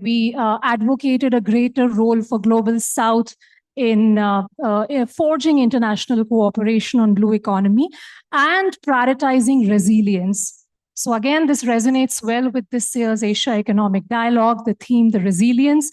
We advocated a greater role for Global South in forging international cooperation on blue economy and prioritizing resilience. So again, this resonates well with this year's Asia Economic Dialogue, the theme, the resilience.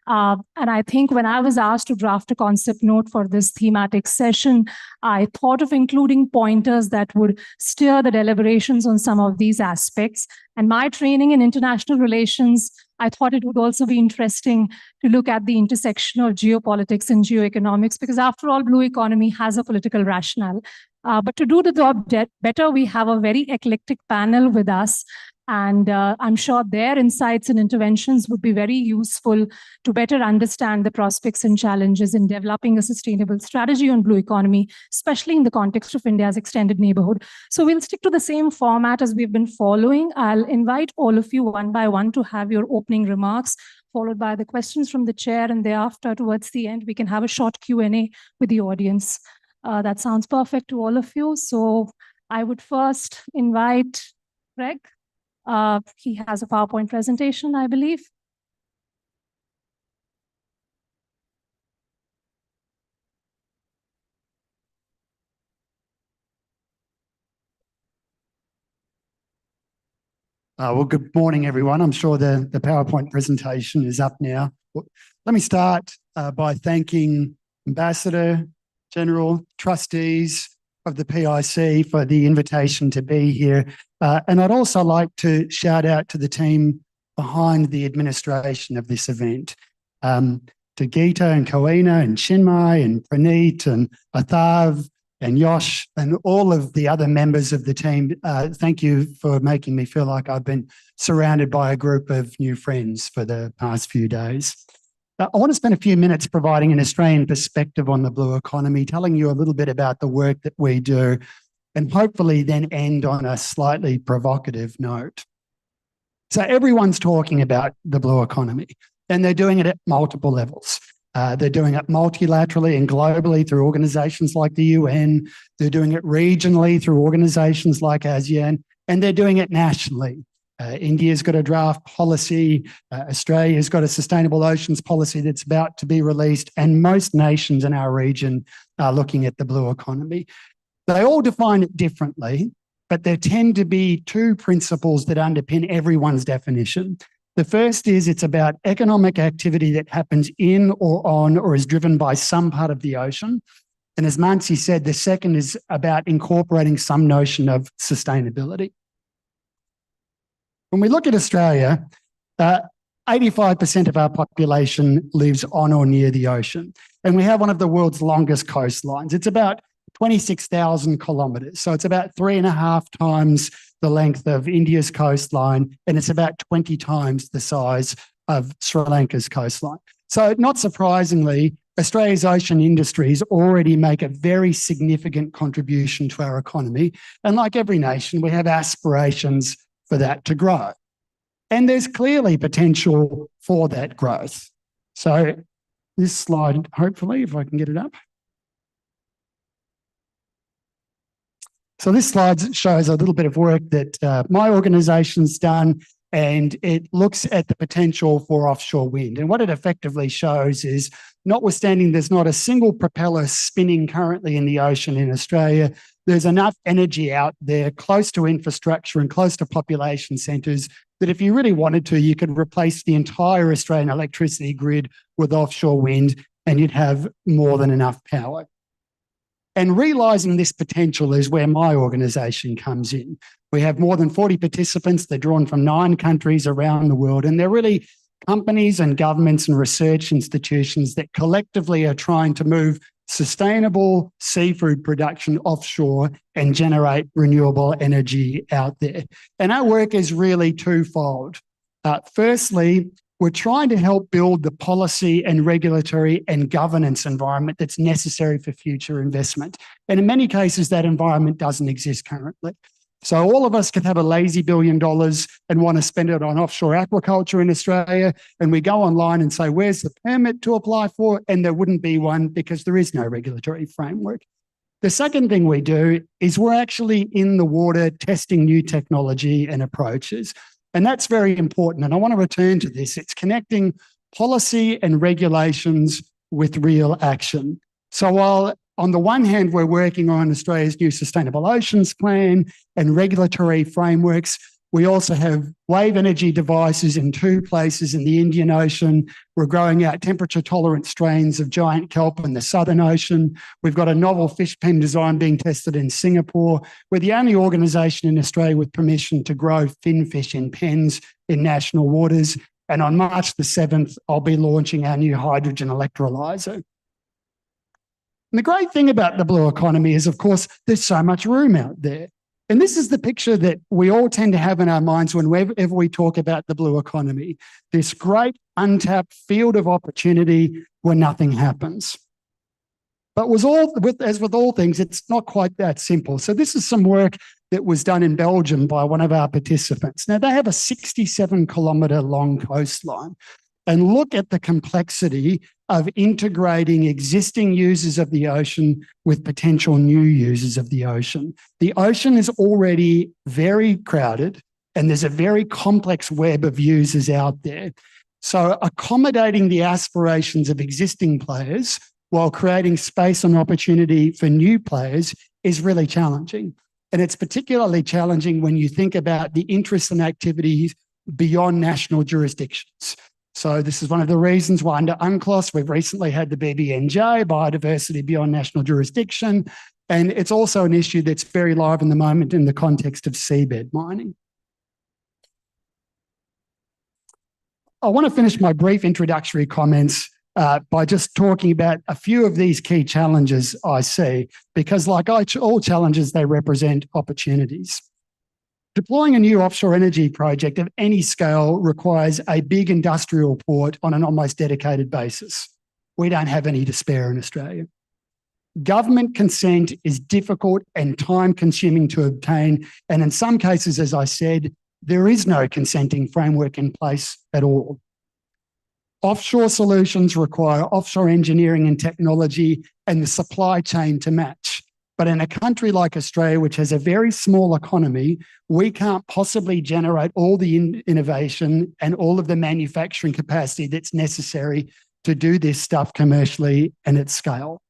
And I think when I was asked to draft a concept note for this thematic session, I thought of including pointers that would steer the deliberations on some of these aspects. And my training in international relations, I thought it would also be interesting to look at the intersection of geopolitics and geoeconomics, because after all, blue economy has a political rationale. But to do the job better, we have a very eclectic panel with us. And I'm sure their insights and interventions would be very useful to better understand the prospects and challenges in developing a sustainable strategy on blue economy, especially in the context of India's extended neighborhood. So we'll stick to the same format as we've been following. I'll invite all of you one by one to have your opening remarks, followed by the questions from the chair, and thereafter, towards the end, we can have a short Q&A with the audience. That sounds perfect to all of you. So I would first invite Greg. He has a PowerPoint presentation, I believe. Well, good morning, everyone. I'm sure the PowerPoint presentation is up now. Let me start by thanking Ambassador, General, trustees of the PIC for the invitation to be here. And I'd also like to shout out to the team behind the administration of this event. To Geeta and Koina and Chinmay and Praneet and Athav and Yosh and all of the other members of the team, thank you for making me feel like I've been surrounded by a group of new friends for the past few days. I want to spend a few minutes providing an Australian perspective on the blue economy, telling you a little bit about the work that we do, and hopefully then end on a slightly provocative note. So everyone's talking about the blue economy, and they're doing it at multiple levels. They're doing it multilaterally and globally through organizations like the UN. They're doing it regionally through organizations like ASEAN, and they're doing it nationally. India's got a draft policy. Australia's got a sustainable oceans policy that's about to be released, and most nations in our region are looking at the blue economy. They all define it differently, but there tend to be two principles that underpin everyone's definition. The first is it's about economic activity that happens in or on or is driven by some part of the ocean. And as Mansi said, the second is about incorporating some notion of sustainability. When we look at Australia, 85% of our population lives on or near the ocean. And we have one of the world's longest coastlines. It's about 26,000 kilometres. So it's about 3.5 times the length of India's coastline, and it's about 20 times the size of Sri Lanka's coastline. So not surprisingly, Australia's ocean industries already make a very significant contribution to our economy. And like every nation, we have aspirations for that to grow. And there's clearly potential for that growth. So this slide, hopefully, if I can get it up. So this slide shows a little bit of work that my organisation's done, and it looks at the potential for offshore wind. And what it effectively shows is, notwithstanding there's not a single propeller spinning currently in the ocean in Australia, there's enough energy out there close to infrastructure and close to population centres that if you really wanted to, you could replace the entire Australian electricity grid with offshore wind, and you'd have more than enough power. And realising this potential is where my organisation comes in. We have more than 40 participants. They're drawn from 9 countries around the world, and they're really companies and governments and research institutions that collectively are trying to move sustainable seafood production offshore and generate renewable energy out there. And our work is really twofold. Firstly, we're trying to help build the policy and regulatory and governance environment that's necessary for future investment. And in many cases, that environment doesn't exist currently. So all of us could have a lazy $1 billion and want to spend it on offshore aquaculture in Australia. And we go online and say, where's the permit to apply for? And there wouldn't be one because there is no regulatory framework. The second thing we do is we're actually in the water testing new technology and approaches. And that's very important. And I want to return to this. It's connecting policy and regulations with real action. So while on the one hand, we're working on Australia's new Sustainable Oceans Plan and regulatory frameworks, we also have wave energy devices in 2 places in the Indian Ocean. We're growing out temperature-tolerant strains of giant kelp in the Southern Ocean. We've got a novel fish pen design being tested in Singapore. We're the only organisation in Australia with permission to grow finfish in pens in national waters. And on March the 7th, I'll be launching our new hydrogen electrolyser. And the great thing about the blue economy is, of course, there's so much room out there. And this is the picture that we all tend to have in our minds whenever we talk about the blue economy, this great untapped field of opportunity where nothing happens. But as with all things, it's not quite that simple. So this is some work that was done in Belgium by one of our participants. Now, they have a 67-kilometre long coastline. And look at the complexity of integrating existing users of the ocean with potential new users of the ocean. The ocean is already very crowded, and there's a very complex web of users out there. So accommodating the aspirations of existing players while creating space and opportunity for new players is really challenging. And it's particularly challenging when you think about the interests and activities beyond national jurisdictions. So this is one of the reasons why under UNCLOS, we've recently had the BBNJ, biodiversity beyond national jurisdiction. And it's also an issue that's very live in the moment in the context of seabed mining. I want to finish my brief introductory comments by just talking about a few of these key challenges I see, because like all challenges, they represent opportunities. Deploying a new offshore energy project of any scale requires a big industrial port on an almost dedicated basis. We don't have any to spare in Australia. Government consent is difficult and time-consuming to obtain, and in some cases, as I said, there is no consenting framework in place at all. Offshore solutions require offshore engineering and technology and the supply chain to match. But in a country like Australia, which has a very small economy, we can't possibly generate all the innovation and all of the manufacturing capacity that's necessary to do this stuff commercially and at scale.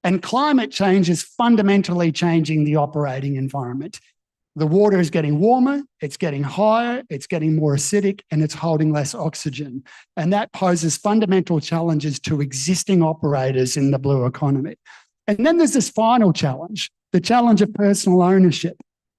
And climate change is fundamentally changing the operating environment. The water is getting warmer, it's getting higher, it's getting more acidic, and it's holding less oxygen. And that poses fundamental challenges to existing operators in the blue economy. And then there's this final challenge, the challenge of personal ownership,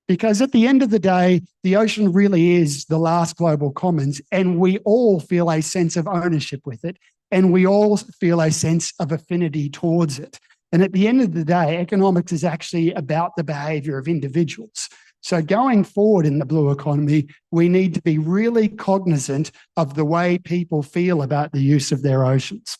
because at the end of the day, the ocean really is the last global commons, and we all feel a sense of ownership with it, and we all feel a sense of affinity towards it. And at the end of the day, economics is actually about the behaviour of individuals. So going forward in the blue economy, we need to be really cognizant of the way people feel about the use of their oceans.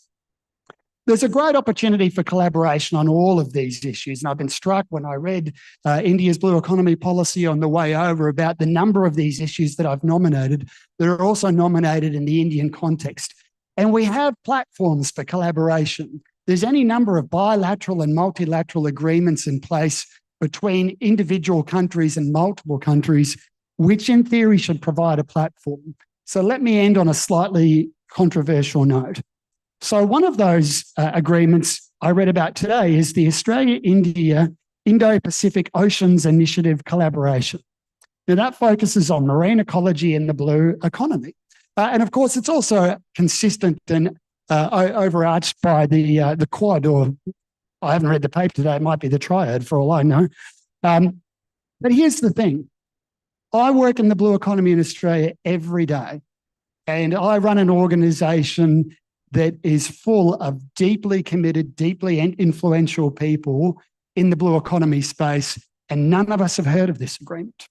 There's a great opportunity for collaboration on all of these issues. And I've been struck when I read India's blue economy policy on the way over about the number of these issues that I've nominated that are also nominated in the Indian context. And we have platforms for collaboration. There's any number of bilateral and multilateral agreements in place between individual countries and multiple countries, which in theory should provide a platform. So let me end on a slightly controversial note. So one of those agreements I read about today is the Australia-India Indo-Pacific Oceans Initiative collaboration. Now that focuses on marine ecology and the blue economy. And of course, it's also consistent and overarched by the Quad, or I haven't read the paper today, it might be the Triad for all I know. But here's the thing. I work in the blue economy in Australia every day, and I run an organisation that is full of deeply committed, deeply influential people in the blue economy space, and none of us have heard of this agreement.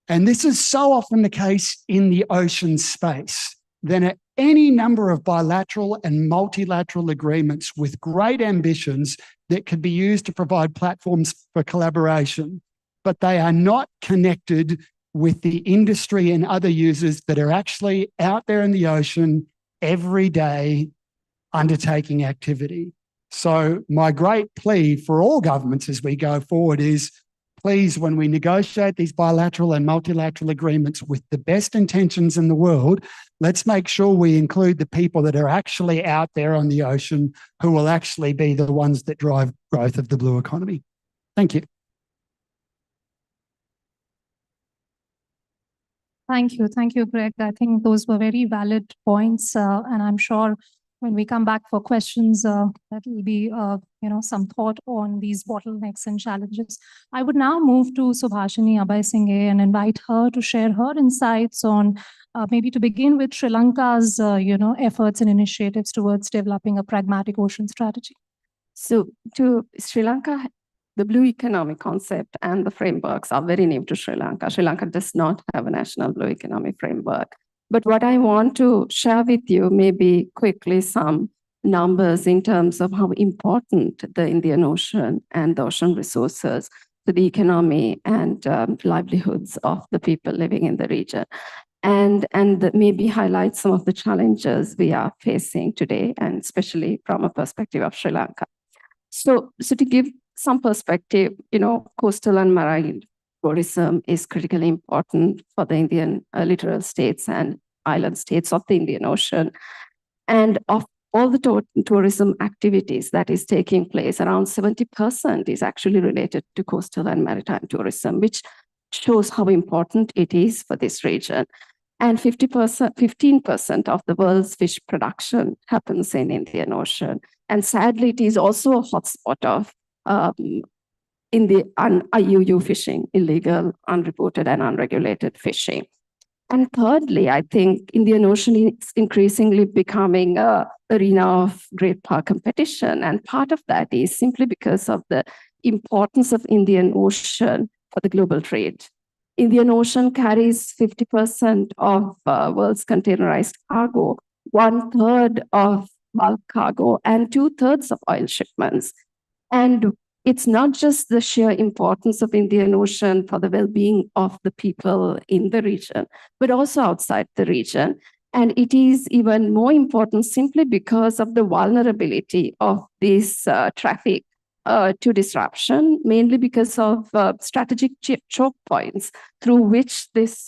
And this is so often the case in the ocean space. Then at any number of bilateral and multilateral agreements with great ambitions that could be used to provide platforms for collaboration, but they are not connected with the industry and other users that are actually out there in the ocean every day undertaking activity. So my great plea for all governments as we go forward is please, when we negotiate these bilateral and multilateral agreements with the best intentions in the world, let's make sure we include the people that are actually out there on the ocean who will actually be the ones that drive growth of the blue economy. Thank you. Thank you. Thank you, Greg. I think those were very valid points. And I'm sure when we come back for questions, that will be, some thought on these bottlenecks and challenges. I would now move to Subhashini Abhay-Singhe and invite her to share her insights on maybe to begin with Sri Lanka's, efforts and initiatives towards developing a pragmatic ocean strategy. So to Sri Lanka, the blue economy concept and the frameworks are very new to Sri Lanka. Sri Lanka does not have a national blue economy framework. But what I want to share with you, maybe quickly, some numbers in terms of how important the Indian Ocean and the ocean resources to the economy and livelihoods of the people living in the region. And maybe highlight some of the challenges we are facing today, and especially from a perspective of Sri Lanka. So to give some perspective, coastal and marine tourism is critically important for the Indian littoral states and island states of the Indian Ocean. And of all the tourism activities that is taking place, around 70% is actually related to coastal and maritime tourism, which shows how important it is for this region. And 15% of the world's fish production happens in Indian Ocean. And sadly, it is also a hotspot of in the IUU fishing, illegal, unreported, and unregulated fishing. And thirdly, I think Indian Ocean is increasingly becoming an arena of great power competition. And part of that is simply because of the importance of Indian Ocean for the global trade. Indian Ocean carries 50% of world's containerized cargo, 1/3 of bulk cargo, and 2/3 of oil shipments. And it's not just the sheer importance of Indian Ocean for the well-being of the people in the region, but also outside the region. And it is even more important simply because of the vulnerability of this traffic to disruption, mainly because of strategic choke points through which this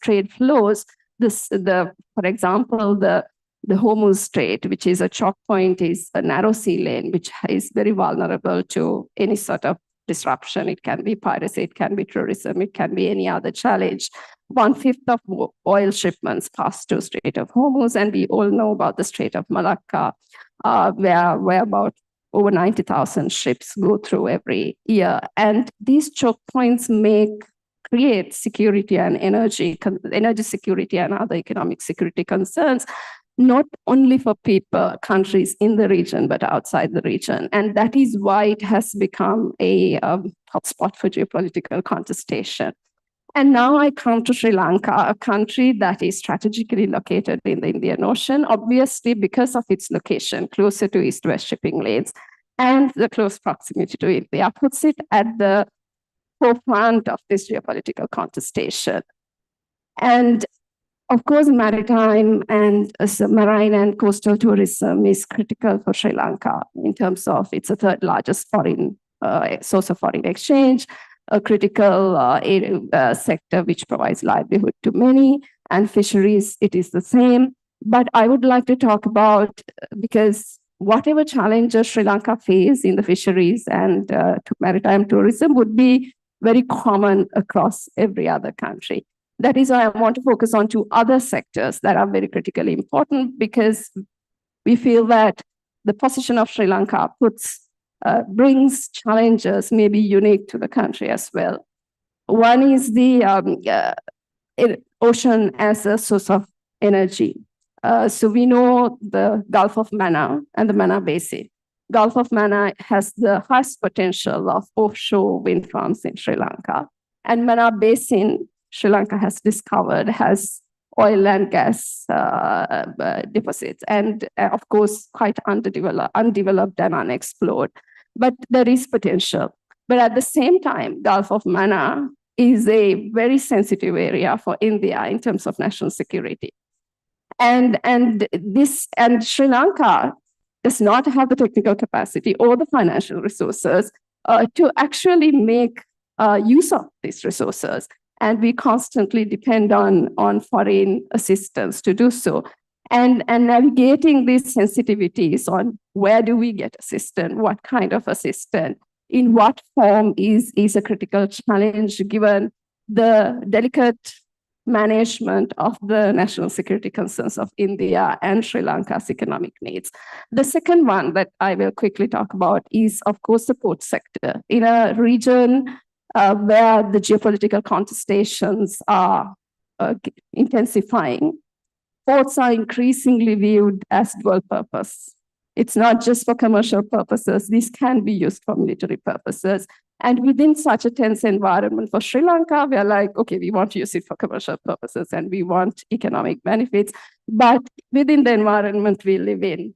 trade flows. For example, the Hormuz Strait, which is a choke point, is a narrow sea lane, which is very vulnerable to any sort of disruption. It can be piracy, it can be tourism, it can be any other challenge. 1/5 of oil shipments pass through Strait of Hormuz, and we all know about the Strait of Malacca, where about over 90,000 ships go through every year. And these choke points create security and energy security and other economic security concerns, not only for countries in the region, but outside the region. And that is why it has become a hotspot for geopolitical contestation. And now I come to Sri Lanka, a country that is strategically located in the Indian Ocean, obviously because of its location closer to east-west shipping lanes and the close proximity to India, puts it at the forefront of this geopolitical contestation. And of course, maritime and marine and coastal tourism is critical for Sri Lanka in terms of it's the third largest foreign source of foreign exchange, a critical sector which provides livelihood to many, and fisheries, it is the same. But I would like to talk about, because whatever challenges Sri Lanka face in the fisheries and maritime tourism would be very common across every other country. That is why I want to focus on two other sectors that are very critically important, because we feel that the position of Sri Lanka brings challenges maybe unique to the country as well. One is the ocean as a source of energy. So we know the Gulf of Mannar and the Mannar Basin. Gulf of Mannar has the highest potential of offshore wind farms in Sri Lanka. And Mannar Basin, Sri Lanka has discovered, has oil and gas deposits, and of course, quite undeveloped and unexplored. But there is potential. But at the same time, Gulf of Mannar is a very sensitive area for India in terms of national security. And Sri Lanka does not have the technical capacity or the financial resources to actually make use of these resources. And we constantly depend on foreign assistance to do so. And navigating these sensitivities on where do we get assistance, what kind of assistance, in what form is a critical challenge given the delicate management of the national security concerns of India and Sri Lanka's economic needs. The second one that I will quickly talk about is, of course, the port sector. In a region where the geopolitical contestations are intensifying, ports are increasingly viewed as dual purpose. It's not just for commercial purposes. These can be used for military purposes. And within such a tense environment for Sri Lanka, we are like, okay, we want to use it for commercial purposes and we want economic benefits. But within the environment we live in,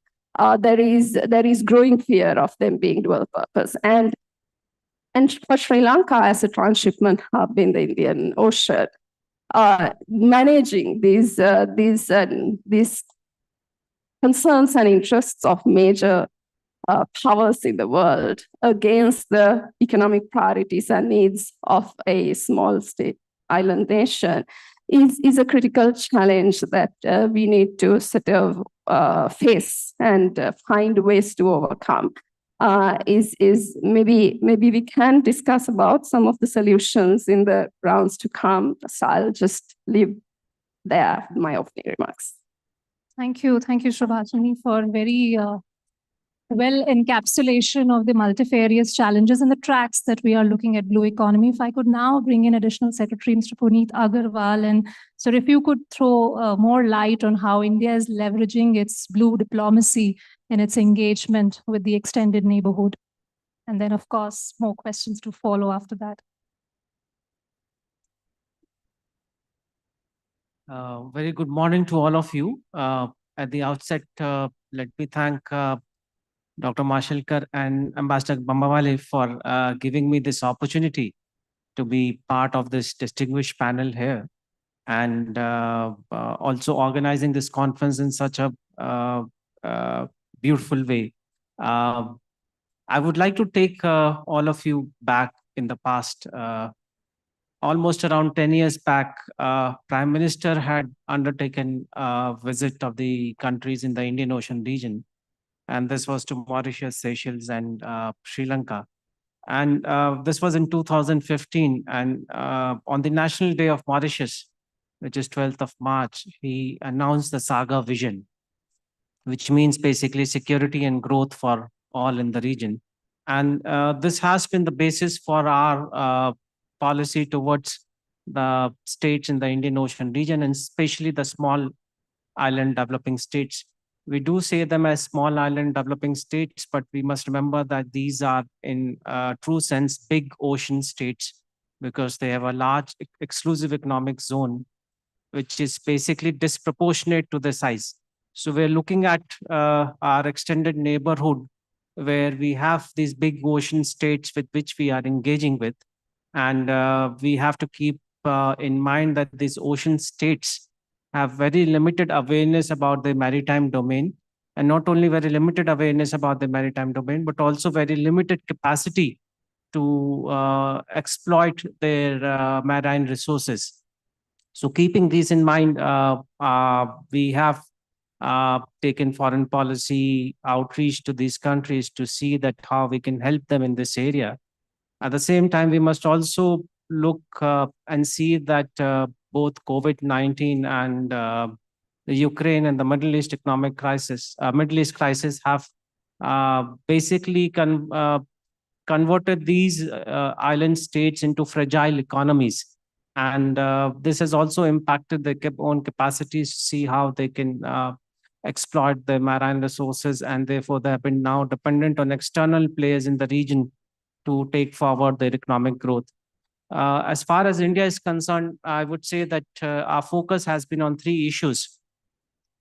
there is growing fear of them being dual purpose. And for Sri Lanka as a transshipment hub in the Indian Ocean, managing these concerns and interests of major powers in the world against the economic priorities and needs of a small state island nation is a critical challenge that we need to sort of face and find ways to overcome. Is maybe we can discuss about some of the solutions in the rounds to come. So I'll just leave there my opening remarks. Thank you, Shobhajini, for very well encapsulation of the multifarious challenges and the tracks that we are looking at blue economy. If I could now bring in Additional Secretary Mr. Puneet Agarwal, and so if you could throw more light on how India is leveraging its blue diplomacy in its engagement with the extended neighborhood. And then, of course, more questions to follow after that. Very good morning to all of you. At the outset, let me thank Dr. Mashelkar and Ambassador Bambawale for giving me this opportunity to be part of this distinguished panel here, and also organizing this conference in such a beautiful way. I would like to take all of you back in the past. Almost around 10 years back, Prime Minister had undertaken a visit of the countries in the Indian Ocean region. And this was to Mauritius, Seychelles, and Sri Lanka. And this was in 2015. And on the National Day of Mauritius, which is 12th of March, he announced the Saga Vision, which means basically security and growth for all in the region. And this has been the basis for our policy towards the states in the Indian Ocean region, and especially the small island developing states. We do say them as small island developing states, but we must remember that these are in true sense big ocean states, because they have a large exclusive economic zone, which is basically disproportionate to the size. So we're looking at our extended neighborhood, where we have these big ocean states with which we are engaging with. And we have to keep in mind that these ocean states have very limited awareness about the maritime domain, and not only very limited awareness about the maritime domain, but also very limited capacity to exploit their marine resources. So keeping these in mind, we have taken foreign policy outreach to these countries to see that how we can help them in this area. At the same time, we must also look and see that both COVID-19 and the Ukraine and the Middle East economic crisis, Middle East crisis have basically converted these island states into fragile economies. And this has also impacted their own capacities to see how they can exploit their marine resources, and therefore they have been now dependent on external players in the region to take forward their economic growth. As far as India is concerned, I would say that our focus has been on three issues.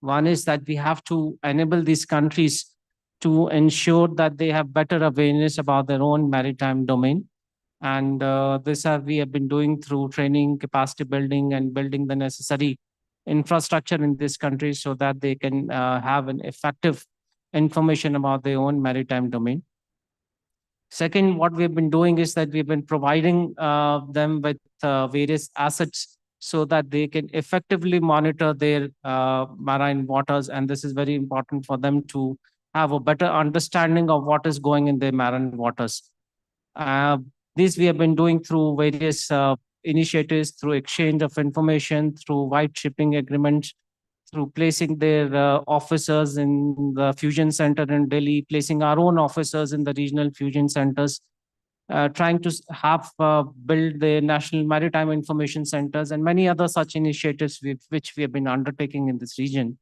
One is that we have to enable these countries to ensure that they have better awareness about their own maritime domain. And this we have been doing through training, capacity building, and building the necessary infrastructure in this country so that they can have an effective information about their own maritime domain. Second, what we've been doing is that we've been providing them with various assets so that they can effectively monitor their marine waters. And this is very important for them to have a better understanding of what is going in their marine waters. This we have been doing through various initiatives, through exchange of information, through white shipping agreements, through placing their officers in the fusion center in Delhi, placing our own officers in the regional fusion centers, trying to have build the national maritime information centers and many other such initiatives which we have been undertaking in this region.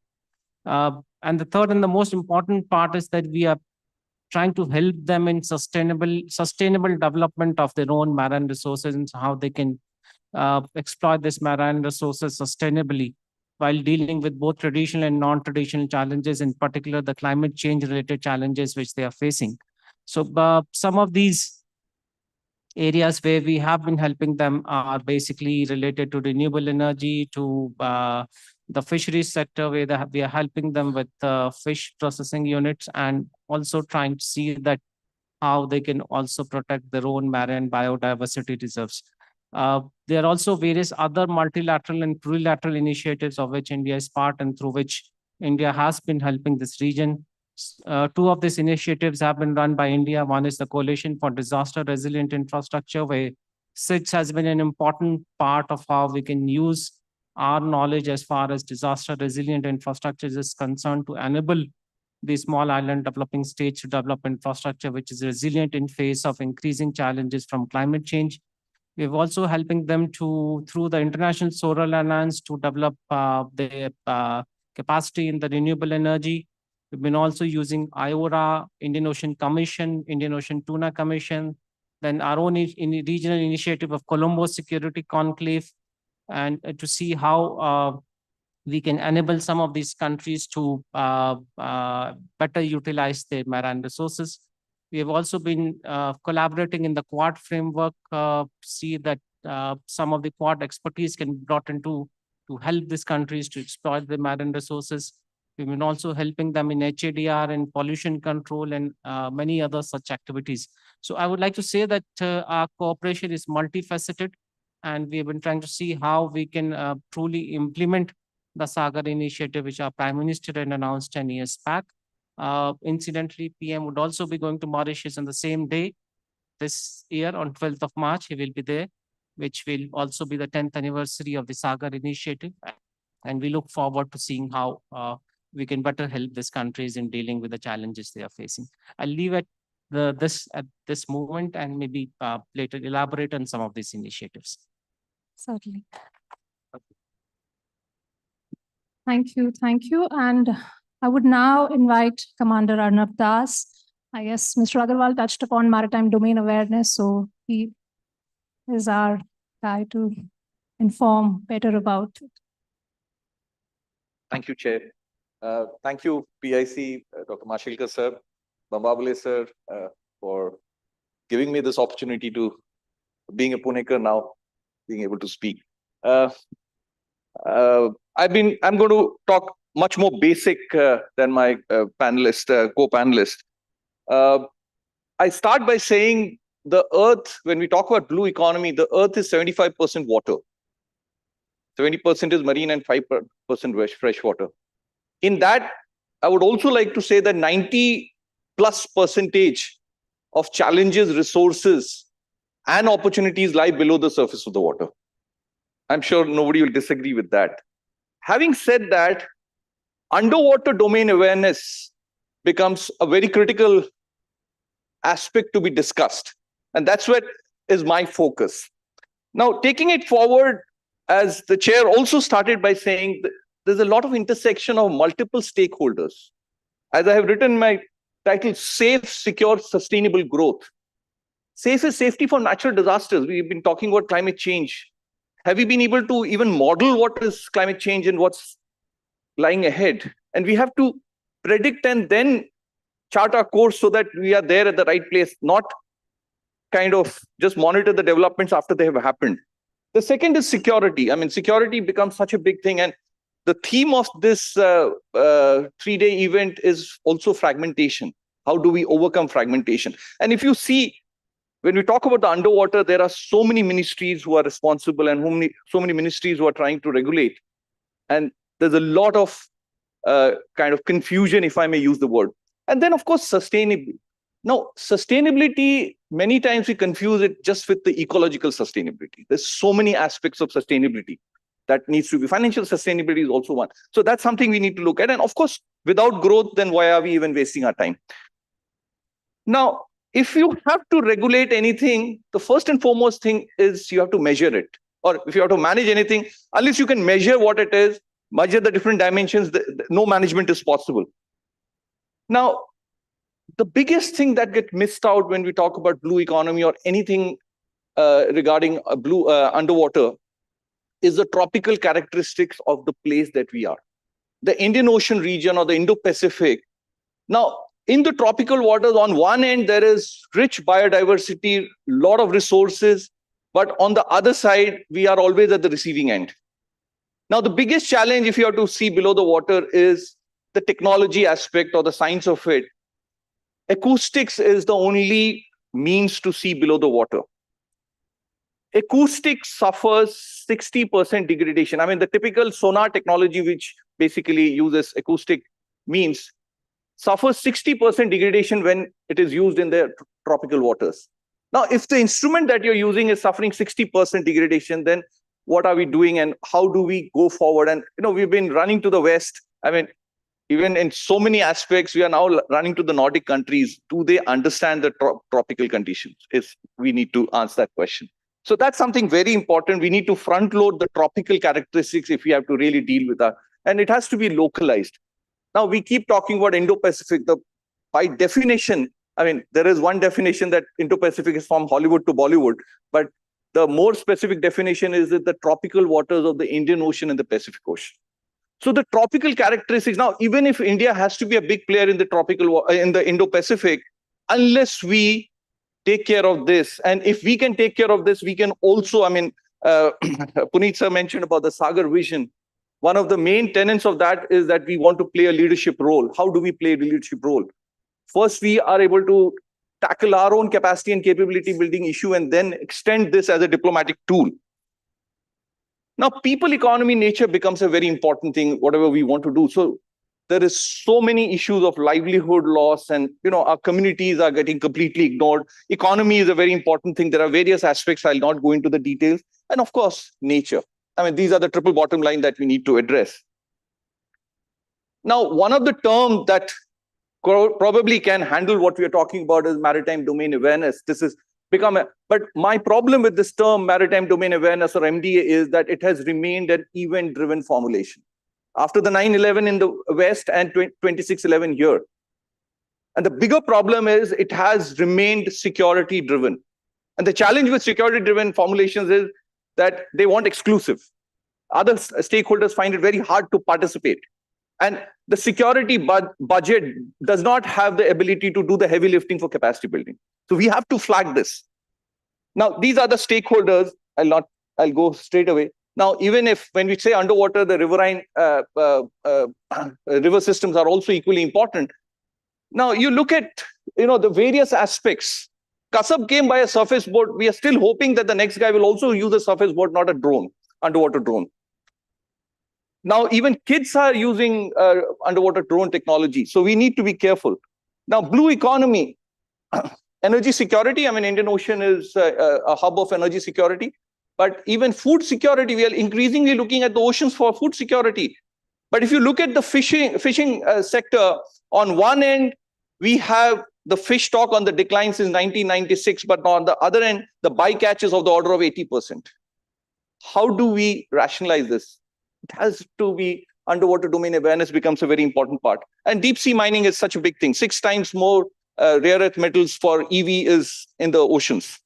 And the third and the most important part is that we are trying to help them in sustainable development of their own marine resources and how they can exploit this marine resources sustainably while dealing with both traditional and non-traditional challenges, in particular the climate change related challenges which they are facing. So some of these areas where we have been helping them are basically related to renewable energy, to the fisheries sector, where we are helping them with fish processing units, and also trying to see that how they can also protect their own marine biodiversity reserves. There are also various other multilateral and plurilateral initiatives of which India is part and through which India has been helping this region. Two of these initiatives have been run by India. One is the Coalition for Disaster Resilient Infrastructure, where SIDS has been an important part of how we can use our knowledge as far as disaster resilient infrastructure is concerned to enable the small island developing states to develop infrastructure which is resilient in face of increasing challenges from climate change. We're also helping them through the International Solar Alliance, to develop their capacity in the renewable energy. We've been also using IORA, Indian Ocean Commission, Indian Ocean Tuna Commission, then our own regional initiative of Colombo Security Conclave, and to see how we can enable some of these countries to better utilize their marine resources. We have also been collaborating in the Quad framework, see that some of the Quad expertise can be brought into to help these countries to exploit the marine resources. We've been also helping them in HADR and pollution control and many other such activities. So I would like to say that our cooperation is multifaceted, and we have been trying to see how we can truly implement the Sagar initiative, which our Prime Minister had announced 10 years back. Incidentally, PM would also be going to Mauritius on the same day this year on 12th of March. He will be there, which will also be the 10th anniversary of the Sagar initiative. And we look forward to seeing how we can better help these countries in dealing with the challenges they are facing. I'll leave at this moment and maybe later elaborate on some of these initiatives. Certainly. Thank you. Thank you. And I would now invite Commander Arnab Das. I guess Mr. Agarwal touched upon maritime domain awareness, so he is our guy to inform better about it. Thank you, Chair. Thank you, PIC, Dr. Mashilkar sir, Bambabule sir, for giving me this opportunity to, being a Punekar now, being able to speak. I'm going to talk much more basic than my co-panelist. I start by saying the Earth, when we talk about blue economy, the Earth is 75% water. 70% is marine and 5% fresh water. In that, I would also like to say that 90+% of challenges, resources, and opportunities lie below the surface of the water. I'm sure nobody will disagree with that. Having said that, underwater domain awareness becomes a very critical aspect to be discussed. And that's what is my focus. Now, taking it forward, as the chair also started by saying, there's a lot of intersection of multiple stakeholders. As I have written in my title, Safe, Secure, Sustainable Growth. Safe is safety for natural disasters. We've been talking about climate change. Have we been able to even model what is climate change and what's lying ahead? And we have to predict and then chart our course so that we are there at the right place, not kind of just monitor the developments after they have happened. The second is security. I mean, security becomes such a big thing. And the theme of this 3-day event is also fragmentation. How do we overcome fragmentation? And if you see, when we talk about the underwater, there are so many ministries who are responsible and so many ministries who are trying to regulate. And there's a lot of kind of confusion, if I may use the word. And then, of course, sustainability. Now, sustainability, many times we confuse it just with the ecological sustainability. There's so many aspects of sustainability that needs to be. Financial sustainability is also one. So that's something we need to look at. And of course, without growth, then why are we even wasting our time? Now, if you have to regulate anything, the first and foremost thing is you have to measure it. Or if you have to manage anything, unless you can measure what it is, measure the different dimensions, no management is possible. Now, the biggest thing that gets missed out when we talk about blue economy or anything regarding blue underwater is the tropical characteristics of the place that we are. The Indian Ocean region or the Indo-Pacific. Now, in the tropical waters, on one end, there is rich biodiversity, lot of resources, but on the other side, we are always at the receiving end. Now, the biggest challenge, if you have to see below the water, is the technology aspect or the science of it. Acoustics is the only means to see below the water. Acoustics suffers 60% degradation. I mean, the typical sonar technology, which basically uses acoustic means, suffers 60% degradation when it is used in the tropical waters. Now, if the instrument that you're using is suffering 60% degradation, then what are we doing and how do we go forward? And, we've been running to the West. I mean, even in so many aspects, we are now running to the Nordic countries. Do they understand the tropical conditions? We need to answer that question. So that's something very important. We need to front load the tropical characteristics if we have to really deal with that. And it has to be localized. Now, we keep talking about Indo-Pacific. By definition, I mean, there is one definition that Indo-Pacific is from Hollywood to Bollywood. But the more specific definition is that the tropical waters of the Indian Ocean and the Pacific Ocean. So the tropical characteristics, now, even if India has to be a big player in the Indo-Pacific, unless we take care of this, and if we can take care of this, we can also, Puneet sir mentioned about the Sagar vision. One of the main tenets of that is that we want to play a leadership role. How do we play a leadership role? First, we are able to tackle our own capacity and capability building issue and then extend this as a diplomatic tool. Now, people, economy, nature becomes a very important thing, whatever we want to do. So there is so many issues of livelihood loss and, our communities are getting completely ignored. Economy is a very important thing. There are various aspects. I'll not go into the details. And of course, nature. I mean, these are the triple bottom line that we need to address. Now, one of the terms that probably can handle what we are talking about is maritime domain awareness. This has become but my problem with this term, maritime domain awareness or MDA, is that it has remained an event-driven formulation. After the 9/11 in the West and 26/11 here. And the bigger problem is it has remained security-driven. And the challenge with security-driven formulations is that they want exclusive. Other stakeholders find it very hard to participate. And the security budget does not have the ability to do the heavy lifting for capacity building. So we have to flag this. Now, these are the stakeholders. I'll go straight away. Now, even if when we say underwater, the riverine river systems are also equally important. Now, you look at the various aspects. Kasab came by a surface boat. We are still hoping that the next guy will also use a surface boat, not a drone, underwater drone. Now, even kids are using underwater drone technology. So we need to be careful. Now, blue economy, energy security. I mean, Indian Ocean is a hub of energy security. But even food security, we are increasingly looking at the oceans for food security. But if you look at the fishing sector, on one end, we have the fish stock on the decline since 1996. But on the other end, the bycatch is of the order of 80%. How do we rationalize this? It has to be underwater domain awareness becomes a very important part. And deep sea mining is such a big thing. 6 times more rare earth metals for EV is in the oceans.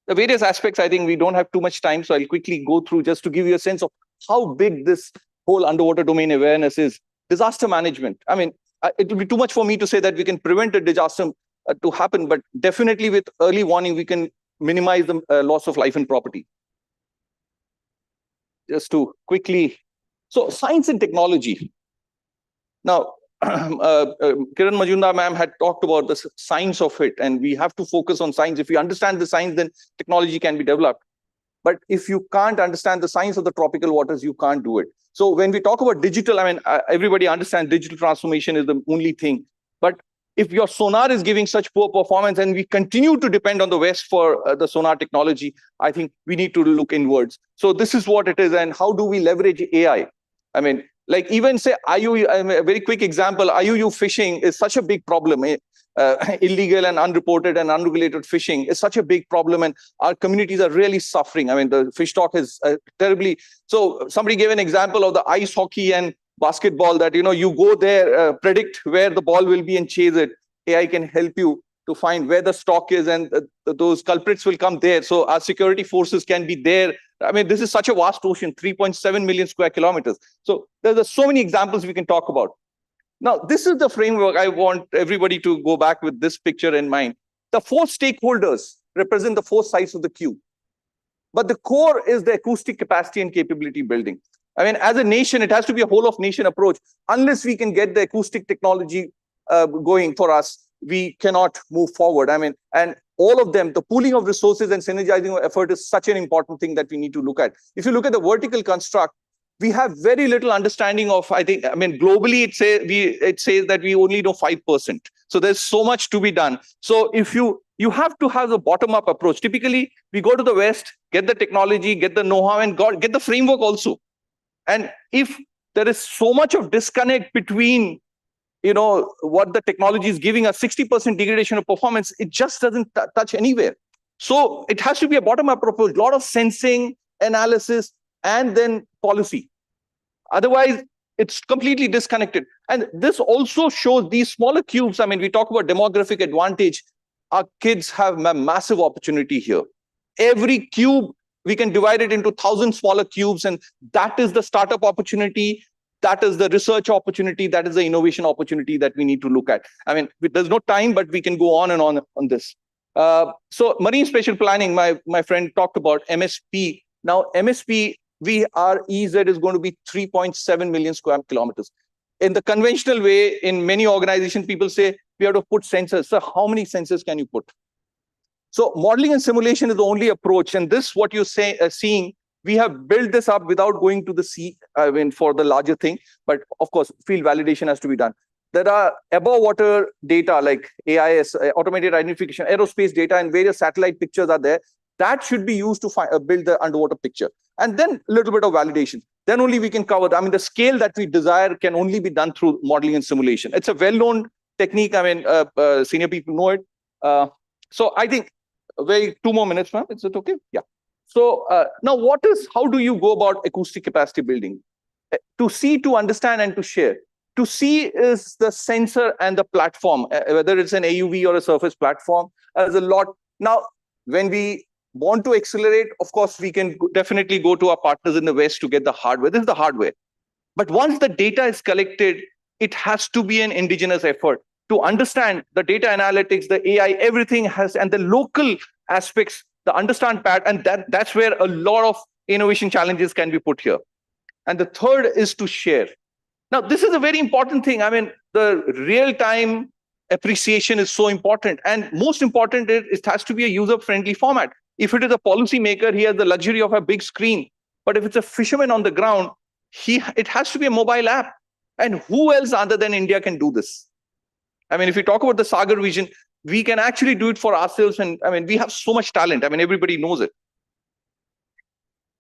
The various aspects, I think we don't have too much time, so I'll quickly go through just to give you a sense of how big this whole underwater domain awareness is. Disaster management. I mean, it would be too much for me to say that we can prevent a disaster to happen, but definitely with early warning, we can minimize the loss of life and property. Just to quickly, so science and technology. Now, Kiran Majumdar ma'am had talked about the science of it, and we have to focus on science. If we understand the science, then technology can be developed. But if you can't understand the science of the tropical waters, you can't do it. So when we talk about digital, I mean, everybody understands digital transformation is the only thing. But if your sonar is giving such poor performance and we continue to depend on the West for the sonar technology, I think we need to look inwards. So this is what it is. And how do we leverage AI? I mean, like even say IUU, I mean, a very quick example, IUU fishing is such a big problem. Illegal and unreported and unregulated fishing is such a big problem, and our communities are really suffering. I mean, the fish stock is terribly. So somebody gave an example of the ice hockey and basketball that, you go there, predict where the ball will be and chase it. AI can help you to find where the stock is, and those culprits will come there. So our security forces can be there. I mean, this is such a vast ocean, 3.7 million square kilometers. So there's so many examples we can talk about. Now, this is the framework. I want everybody to go back with this picture in mind. The four stakeholders represent the four sides of the cube. But the core is the acoustic capacity and capability building. I mean, as a nation, it has to be a whole of nation approach. Unless we can get the acoustic technology going for us, we cannot move forward. I mean, and all of them, the pooling of resources and synergizing of effort is such an important thing that we need to look at. If you look at the vertical construct, we have very little understanding of, globally it says that we only know 5%. So there's so much to be done. So if you have to have the bottom-up approach. Typically, we go to the West, get the technology, get the know-how, and get the framework also. And if there is so much of disconnect between, what the technology is giving us, 60% degradation of performance, it just doesn't touch anywhere. So it has to be a bottom-up approach, a lot of sensing, analysis, and then policy. Otherwise, it's completely disconnected. And this also shows these smaller cubes. I mean, we talk about demographic advantage. Our kids have a massive opportunity here. Every cube, we can divide it into 1,000 smaller cubes, and that is the startup opportunity. That is the research opportunity. That is the innovation opportunity that we need to look at. I mean, there's no time, but we can go on and on this. So marine spatial planning, my friend talked about MSP. Now, MSP, our EZ is going to be 3.7 million square kilometers. In the conventional way, in many organizations, people say we have to put sensors. So how many sensors can you put? So modeling and simulation is the only approach. And this, what you're seeing, we have built this up without going to the sea, for the larger thing. But of course, field validation has to be done. There are above water data like AIS, automated identification, aerospace data, and various satellite pictures are there. That should be used to build the underwater picture. And then a little bit of validation. Then only we can cover. The scale that we desire can only be done through modeling and simulation. It's a well-known technique. Senior people know it. So I think 2 more minutes, ma'am. Is it okay? Yeah. So now how do you go about acoustic capacity building? To see, to understand, and to share. To see is the sensor and the platform, whether it's an AUV or a surface platform, there's a lot. Now, when we want to accelerate, of course, we can definitely go to our partners in the West to get the hardware. This is the hardware. But once the data is collected, it has to be an indigenous effort to understand the data analytics, the AI, everything has, and the local aspects, the understand part, and that's where a lot of innovation challenges can be put here. And the third is to share. Now, this is a very important thing. The real-time appreciation is so important. And most important, it has to be a user-friendly format. If it is a policymaker, he has the luxury of a big screen. But if it's a fisherman on the ground, it has to be a mobile app. And who else other than India can do this? If you talk about the Sagar vision, we can actually do it for ourselves. And we have so much talent. Everybody knows it.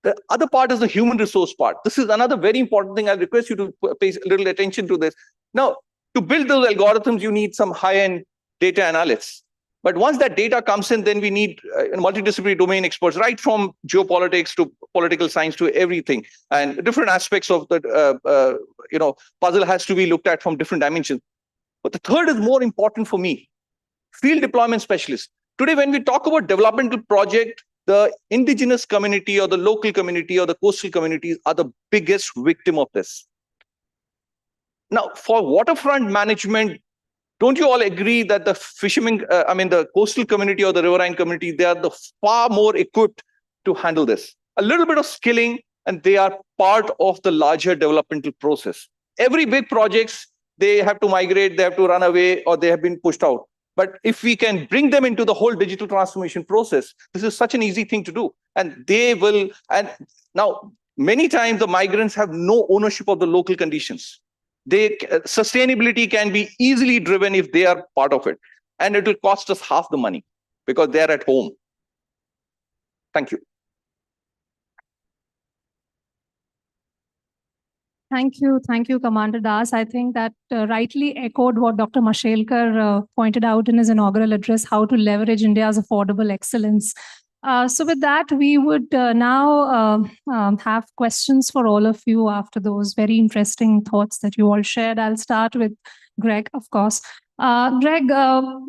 The other part is the human resource part. This is another very important thing. I request you to pay a little attention to this. Now, to build those algorithms, you need some high-end data analysts. But once that data comes in, then we need multidisciplinary domain experts, right from geopolitics to political science to everything. And different aspects of the puzzle has to be looked at from different dimensions. But the third is more important for me. Field deployment specialists. Today, when we talk about developmental project, the indigenous community or the local community or the coastal communities are the biggest victim of this. Now, for waterfront management, don't you all agree that the fishermen, the coastal community or the riverine community, they are the far more equipped to handle this? A little bit of skilling, and they are part of the larger developmental process. Every big projects, they have to migrate, they have to run away, or they have been pushed out. But if we can bring them into the whole digital transformation process, this is such an easy thing to do. And they will, and now many times the migrants have no ownership of the local conditions. Sustainability can be easily driven if they are part of it. And it will cost us half the money because they are at home. Thank you. Thank you, Commander Das. I think that rightly echoed what Dr. Mashelkar pointed out in his inaugural address, how to leverage India's affordable excellence. So with that, we would now have questions for all of you after those very interesting thoughts that you all shared. I'll start with Greg, of course. Greg,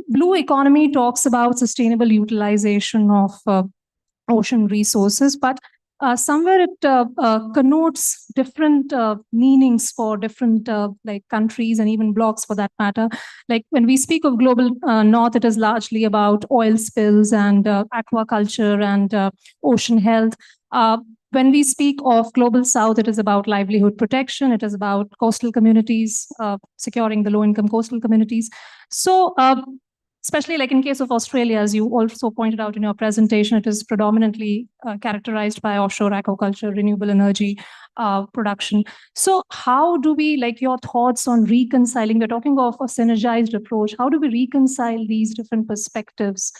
Blue Economy talks about sustainable utilization of ocean resources, but somewhere it connotes different meanings for different like countries and even blocks for that matter. Like when we speak of global north, it is largely about oil spills and aquaculture and ocean health. When we speak of global south, it is about livelihood protection. It is about coastal communities, securing the low-income coastal communities. So especially like in case of Australia, as you also pointed out in your presentation, it is predominantly characterized by offshore aquaculture, renewable energy production. So how do we, like your thoughts on reconciling, we're talking of a synergized approach, how do we reconcile these different perspectives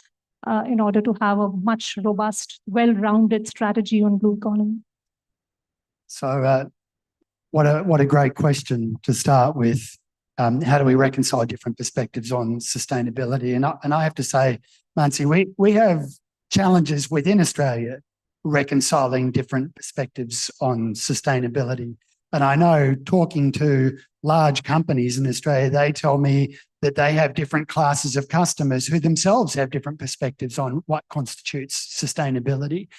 in order to have a much robust, well-rounded strategy on blue economy? So what a great question to start with. How do we reconcile different perspectives on sustainability? And I have to say, Mansi, we have challenges within Australia reconciling different perspectives on sustainability. And I know talking to large companies in Australia, they tell me that they have different classes of customers who themselves have different perspectives on what constitutes sustainability.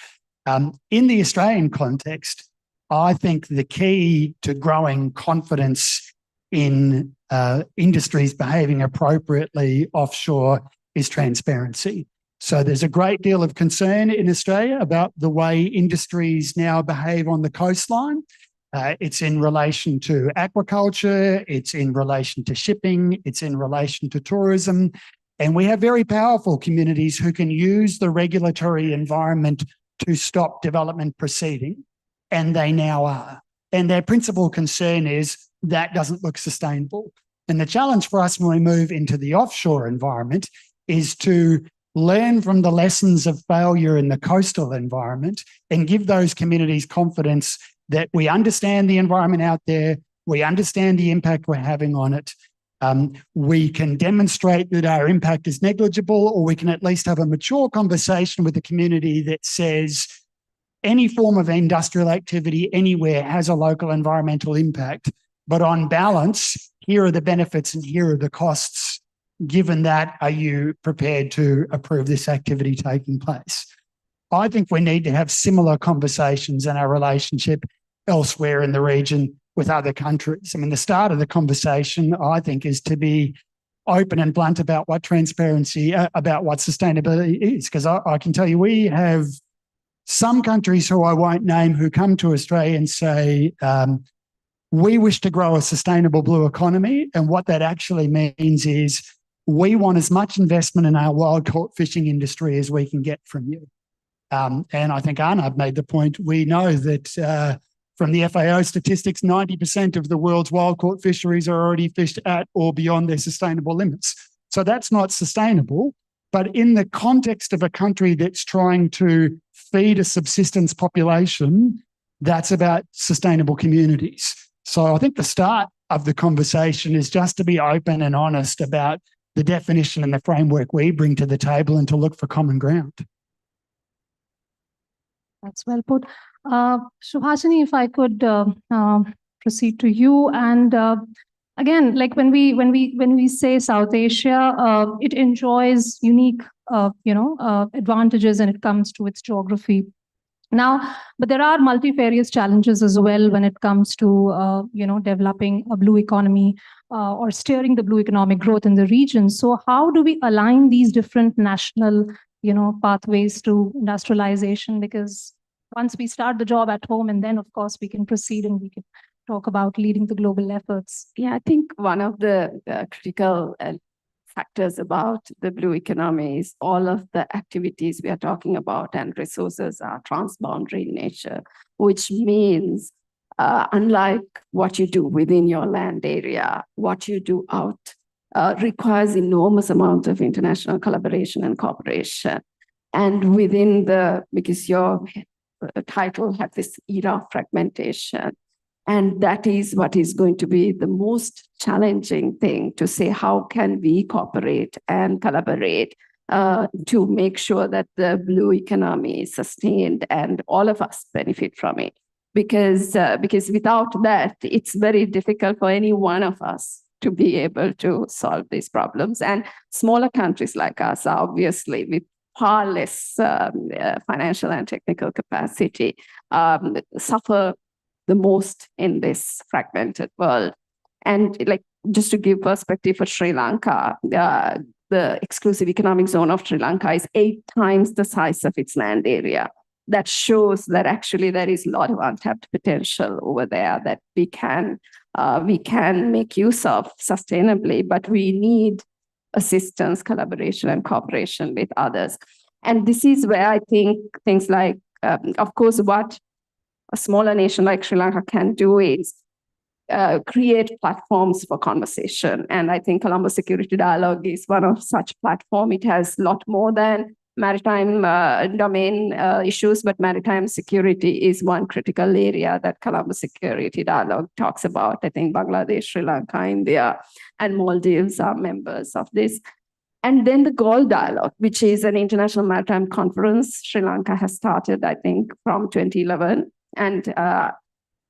In the Australian context, I think the key to growing confidence in industries behaving appropriately offshore is transparency. So there's a great deal of concern in Australia about the way industries now behave on the coastline. It's in relation to aquaculture, it's in relation to shipping, it's in relation to tourism. And we have very powerful communities who can use the regulatory environment to stop development proceeding, and they now are. And their principal concern is that doesn't look sustainable. And the challenge for us when we move into the offshore environment is to learn from the lessons of failure in the coastal environment and give those communities confidence that we understand the environment out there, we understand the impact we're having on it. We can demonstrate that our impact is negligible, or we can at least have a mature conversation with the community that says any form of industrial activity anywhere has a local environmental impact. But on balance, here are the benefits and here are the costs. Given that, are you prepared to approve this activity taking place? I think we need to have similar conversations in our relationship elsewhere in the region with other countries. I mean, the start of the conversation, I think, is to be open and blunt about what transparency, about what sustainability is. Because I can tell you, we have some countries who I won't name who come to Australia and say, we wish to grow a sustainable blue economy. And what that actually means is we want as much investment in our wild caught fishing industry as we can get from you. And I think Arnab made the point. We know that from the FAO statistics, 90% of the world's wild caught fisheries are already fished at or beyond their sustainable limits. So that's not sustainable. But in the context of a country that's trying to feed a subsistence population, that's about sustainable communities. So I think the start of the conversation is just to be open and honest about the definition and the framework we bring to the table and to look for common ground. That's well put. Subhashini, if I could proceed to you. And again, like when we say South Asia, it enjoys unique advantages when it comes to its geography. Now, but there are multifarious challenges as well when it comes to developing a blue economy or steering the blue economic growth in the region. So how do we align these different national pathways to industrialization? Because once we start the job at home, and then of course we can proceed and we can talk about leading the global efforts? Yeah, I think one of the critical factors about the blue economy is all of the activities we are talking about and resources are transboundary in nature, which means unlike what you do within your land area, what you do out requires enormous amount of international collaboration and cooperation. And within because your title had this era of fragmentation, and that is what is going to be the most challenging thing, to say how can we cooperate and collaborate to make sure that the blue economy is sustained and all of us benefit from it. Because without that, it's very difficult for any one of us to be able to solve these problems. And smaller countries like us are obviously with far less financial and technical capacity suffer the most in this fragmented world. And like, just to give perspective for Sri Lanka, the exclusive economic zone of Sri Lanka is 8 times the size of its land area. That shows that actually there is a lot of untapped potential over there that we can make use of sustainably, but we need assistance, collaboration, and cooperation with others. And this is where I think things like, of course, what a smaller nation like Sri Lanka can do is create platforms for conversation. And I think Colombo Security Dialogue is one of such platforms. It has a lot more than maritime domain issues, but maritime security is one critical area that Colombo Security Dialogue talks about. I think Bangladesh, Sri Lanka, India, and Maldives are members of this. And then the Gold Dialogue, which is an international maritime conference Sri Lanka has started, I think, from 2011. And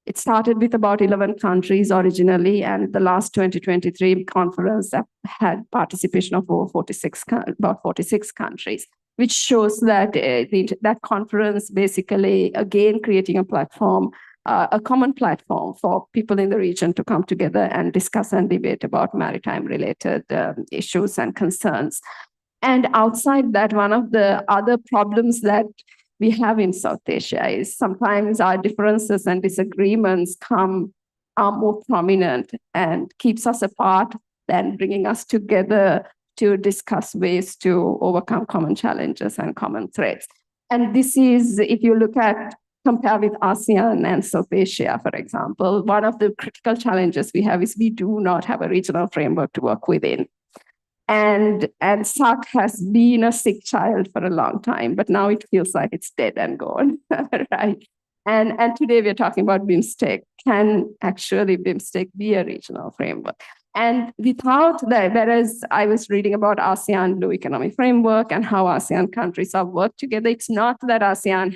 it started with about 11 countries originally, and the last 2023 conference had participation of about 46 countries, which shows that that conference basically, again, creating a platform, a common platform for people in the region to come together and discuss and debate about maritime-related issues and concerns. And outside that, one of the other problems that we have in South Asia is sometimes our differences and disagreements are more prominent and keeps us apart than bringing us together to discuss ways to overcome common challenges and common threats. And this is, if you compare with ASEAN and South Asia, for example, one of the critical challenges we have is we do not have a regional framework to work within. And SAC has been a sick child for a long time, but now it feels like it's dead and gone, right? And today we're talking about BIMSTEC. Can actually BIMSTEC be a regional framework? And without that, whereas I was reading about ASEAN Blue Economy Framework and how ASEAN countries have worked together, it's not that ASEAN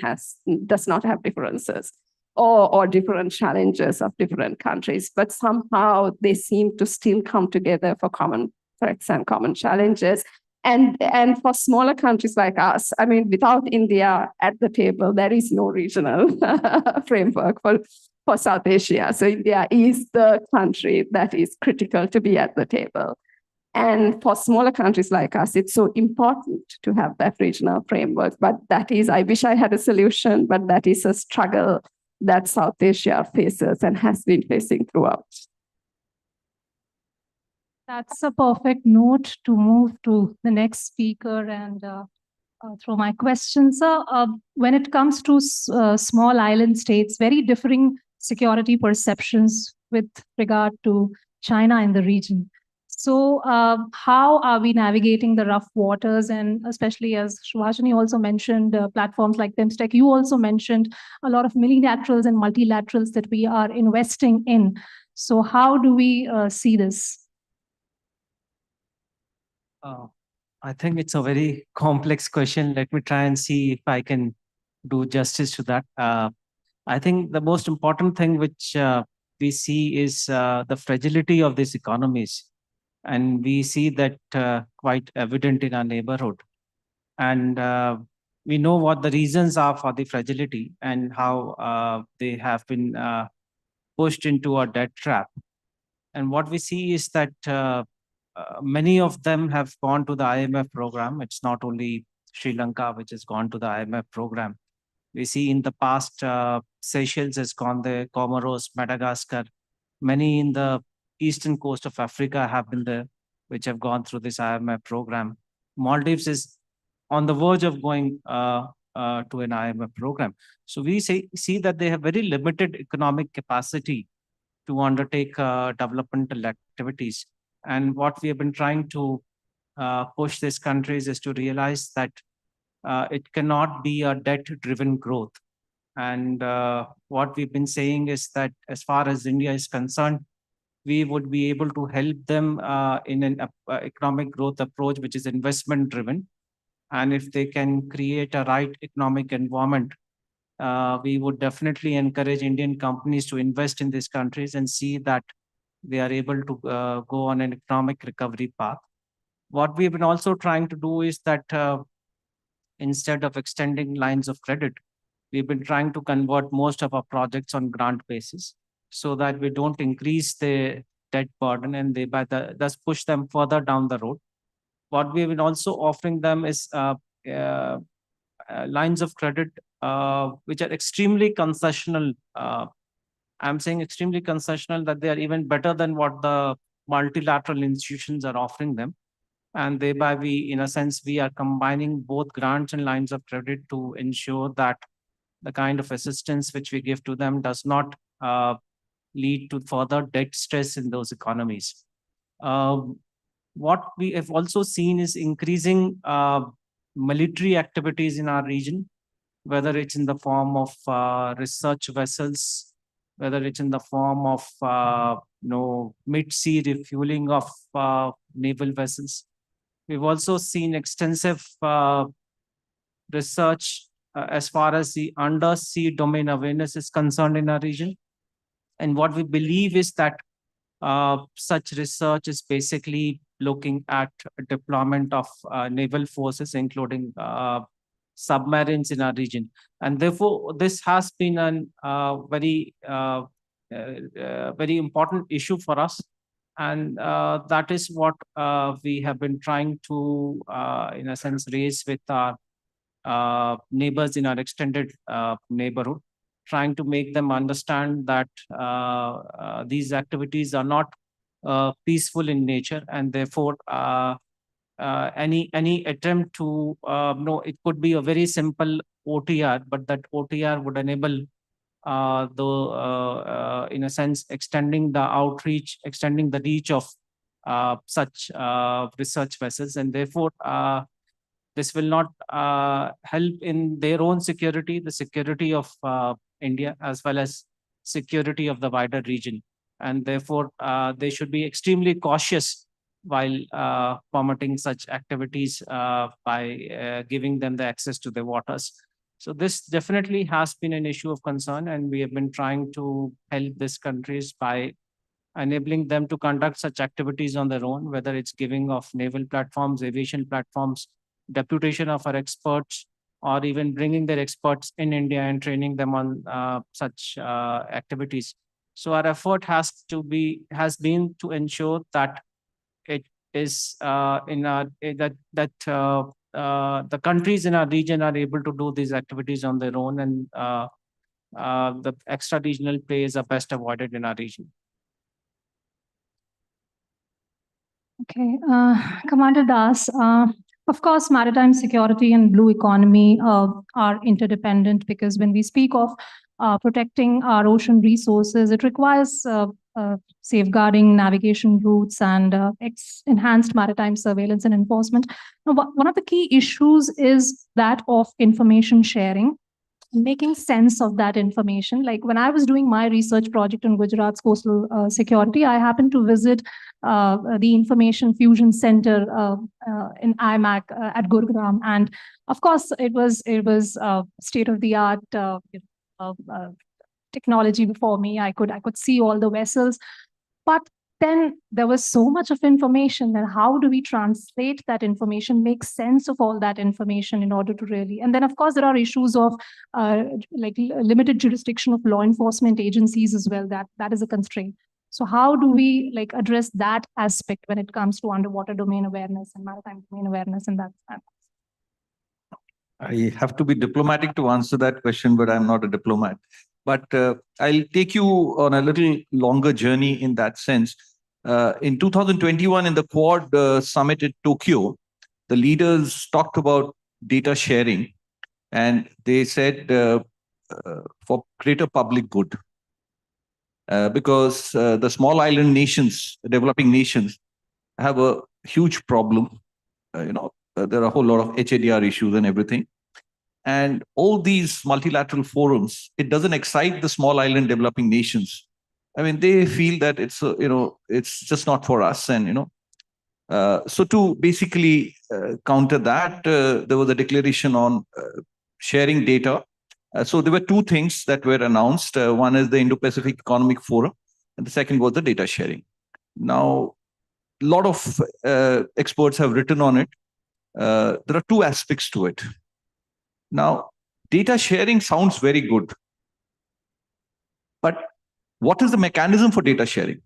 does not have differences or different challenges of different countries, but somehow they seem to still come together for common threats and common challenges. And for smaller countries like us, I mean, without India at the table, there is no regional framework for South Asia. So India is the country that is critical to be at the table. And for smaller countries like us, it's so important to have that regional framework. But that is, I wish I had a solution, but that is a struggle that South Asia faces and has been facing throughout. That's a perfect note to move to the next speaker and throw my questions. When it comes to small island states, very differing security perceptions with regard to China in the region. So how are we navigating the rough waters? And especially as Subhashini also mentioned, platforms like BIMSTEC, you also mentioned a lot of unilaterals and multilaterals that we are investing in. So how do we see this? I think it's a very complex question. Let me try and see if I can do justice to that. I think the most important thing which we see is the fragility of these economies. And we see that quite evident in our neighborhood. And we know what the reasons are for the fragility and how they have been pushed into a debt trap. And what we see is that many of them have gone to the IMF program. It's not only Sri Lanka which has gone to the IMF program. We see in the past, Seychelles has gone there, Comoros, Madagascar, many in the eastern coast of Africa have been there, which have gone through this IMF program. Maldives is on the verge of going to an IMF program. So we see that they have very limited economic capacity to undertake developmental activities. And what we have been trying to push these countries is to realize that it cannot be a debt-driven growth. And what we've been saying is that as far as India is concerned, we would be able to help them in an economic growth approach, which is investment-driven. And if they can create a right economic environment, we would definitely encourage Indian companies to invest in these countries and see that they are able to go on an economic recovery path. What we've been also trying to do is that instead of extending lines of credit, we've been trying to convert most of our projects on grant basis so that we don't increase the debt burden and thereby thus push them further down the road. What we've been also offering them is lines of credit which are extremely concessional. I'm saying extremely concessional, that they are even better than what the multilateral institutions are offering them. And thereby we, in a sense, we are combining both grants and lines of credit to ensure that the kind of assistance which we give to them does not lead to further debt stress in those economies. What we have also seen is increasing military activities in our region, whether it's in the form of research vessels, whether it's in the form of mid-sea refueling of naval vessels. We've also seen extensive research as far as the undersea domain awareness is concerned in our region. And what we believe is that such research is basically looking at deployment of naval forces, including submarines in our region. And therefore, this has been a very important issue for us. And that is what we have been trying to, in a sense, raise with our neighbors in our extended neighborhood, trying to make them understand that these activities are not peaceful in nature, and therefore any attempt to it could be a very simple OTR, but that OTR would enable in a sense, extending the outreach, extending the reach of such research vessels, and therefore this will not help in their own security, the security of India, as well as security of the wider region. And therefore, they should be extremely cautious while permitting such activities by giving them the access to the waters. So this definitely has been an issue of concern, and we have been trying to help these countries by enabling them to conduct such activities on their own, whether it's giving of naval platforms, aviation platforms, deputation of our experts, or even bringing their experts in India and training them on such activities. So our effort has been to ensure that it is the countries in our region are able to do these activities on their own, and the extra-regional plays are best avoided in our region. Okay, Commander Das, of course, maritime security and blue economy are interdependent, because when we speak of protecting our ocean resources, it requires safeguarding navigation routes and enhanced maritime surveillance and enforcement. Now, one of the key issues is that of information sharing, making sense of that information. Like when I was doing my research project on Gujarat's coastal security, I happened to visit the Information Fusion Center in IMAC at Gurugram, and of course, it was state-of-the-art technology before me. I could see all the vessels, but then there was so much of information, and how do we translate that information, make sense of all that information in order to really, and then of course there are issues of like limited jurisdiction of law enforcement agencies as well, that is a constraint. So how do we like address that aspect when it comes to underwater domain awareness and maritime domain awareness in that sense? I have to be diplomatic to answer that question, but I'm not a diplomat. But I'll take you on a little longer journey in that sense. In 2021, in the Quad summit at Tokyo, the leaders talked about data sharing, and they said for greater public good. Because the small island nations, developing nations, have a huge problem. There are a whole lot of HADR issues and everything. And all these multilateral forums, it doesn't excite the small island developing nations. I mean, they feel that it's just not for us. And, so to basically counter that, there was a declaration on sharing data. So there were two things that were announced. One is the Indo-Pacific Economic Forum, and the second was the data sharing. Now, a lot of experts have written on it. There are two aspects to it. Now, data sharing sounds very good. But what is the mechanism for data sharing?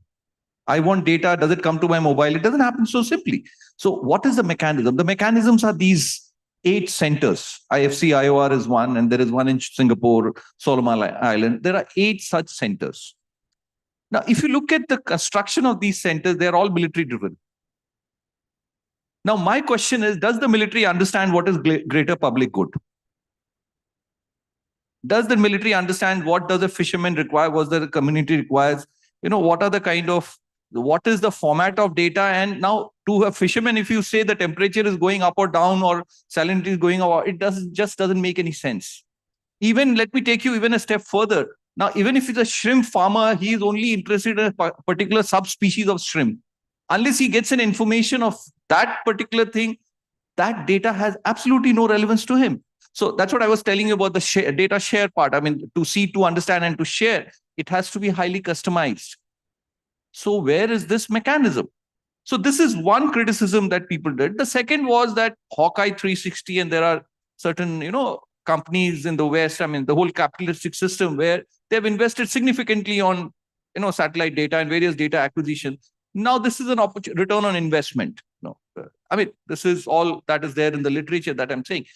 I want data. Does it come to my mobile? It doesn't happen so simply. So what is the mechanism? The mechanisms are these 8 centers. IFC IOR is one, and there is one in Singapore, Solomon Island. There are 8 such centers. Now, if you look at the construction of these centers, they're all military driven. Now, my question is, does the military understand what is greater public good? Does the military understand what does a fisherman require, what the community requires? What are the what is the format of data? And now to a fisherman, if you say the temperature is going up or down or salinity is going up, it just doesn't make any sense. Even, let me take you even a step further. Now, even if it's a shrimp farmer, he is only interested in a particular subspecies of shrimp. Unless he gets an information of that particular thing, that data has absolutely no relevance to him. So that's what I was telling you about the data share part. I mean, to see, to understand, and to share, it has to be highly customized. So where is this mechanism? So this is one criticism that people did. The second was that Hawkeye 360, and there are certain, companies in the West, I mean, the whole capitalistic system where they've invested significantly on, satellite data and various data acquisition. Now, this is an return on investment. I mean, this is all that is there in the literature that I'm saying.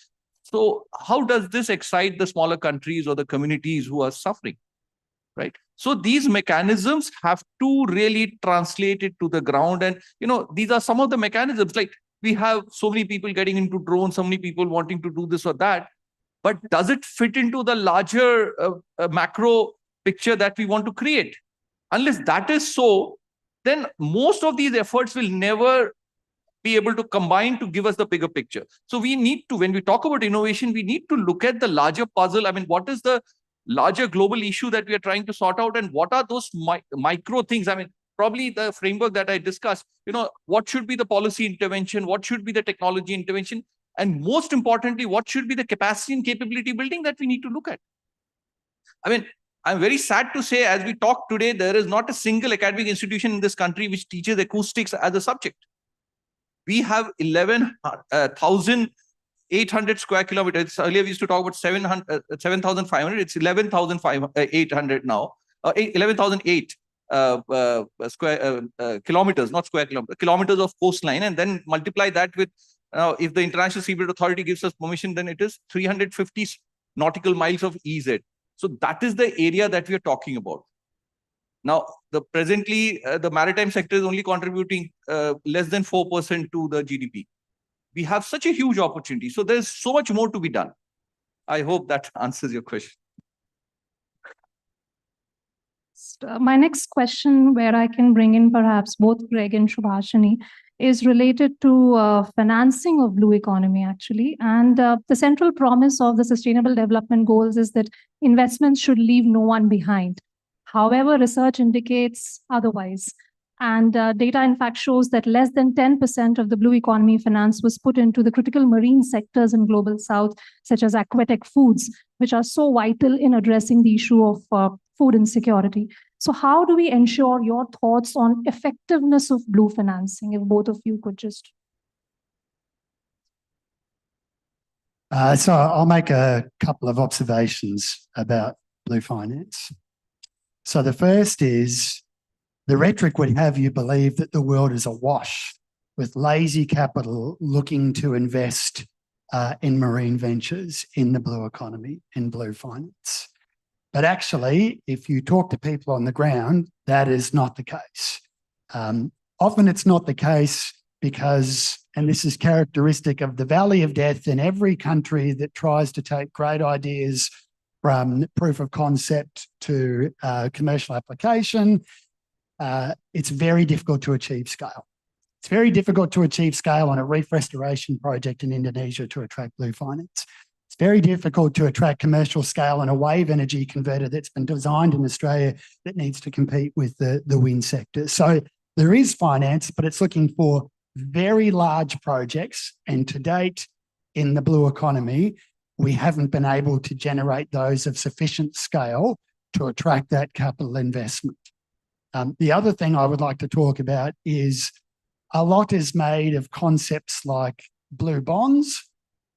So how does this excite the smaller countries or the communities who are suffering, right? So these mechanisms have to really translate it to the ground. And, these are some of the mechanisms. Like, we have so many people getting into drones, so many people wanting to do this or that. But does it fit into the larger macro picture that we want to create? Unless that is so, then most of these efforts will never be able to combine to give us the bigger picture. So we need to, when we talk about innovation, we need to look at the larger puzzle. I mean, what is the larger global issue that we are trying to sort out, and what are those micro things? I mean, probably the framework that I discussed, what should be the policy intervention, what should be the technology intervention, and most importantly, what should be the capacity and capability building that we need to look at. I mean, I'm very sad to say, as we talk today, there is not a single academic institution in this country which teaches acoustics as a subject. We have 11,800 square kilometers. Earlier, we used to talk about 7,500. It's 11,800 now. 11,008 square kilometers, not square kilometers, kilometers of coastline. And then multiply that with, if the International Seabed Authority gives us permission, then it is 350 nautical miles of EZ. So that is the area that we are talking about. Now, presently, the maritime sector is only contributing less than 4% to the GDP. We have such a huge opportunity. So there's so much more to be done. I hope that answers your question. My next question, where I can bring in perhaps both Greg and Shubhashini, is related to financing of blue economy, actually. And the central promise of the Sustainable Development Goals is that investments should leave no one behind. However, research indicates otherwise. And data, in fact, shows that less than 10% of the blue economy finance was put into the critical marine sectors in Global South, such as aquatic foods, which are so vital in addressing the issue of food insecurity. So how do we ensure your thoughts on effectiveness of blue financing, if both of you could just... So I'll make a couple of observations about blue finance. So the first is, the rhetoric would have you believe that the world is awash with lazy capital looking to invest in marine ventures, in the blue economy, in blue finance. But actually, if you talk to people on the ground, that is not the case. Often it's not the case because, and this is characteristic of the valley of death in every country that tries to take great ideas from proof of concept to commercial application, it's very difficult to achieve scale. It's very difficult to achieve scale on a reef restoration project in Indonesia to attract blue finance. It's very difficult to attract commercial scale on a wave energy converter that's been designed in Australia that needs to compete with the wind sector. So there is finance, but it's looking for very large projects. And to date, in the blue economy, we haven't been able to generate those of sufficient scale to attract that capital investment. The other thing I would like to talk about is a lot is made of concepts like blue bonds.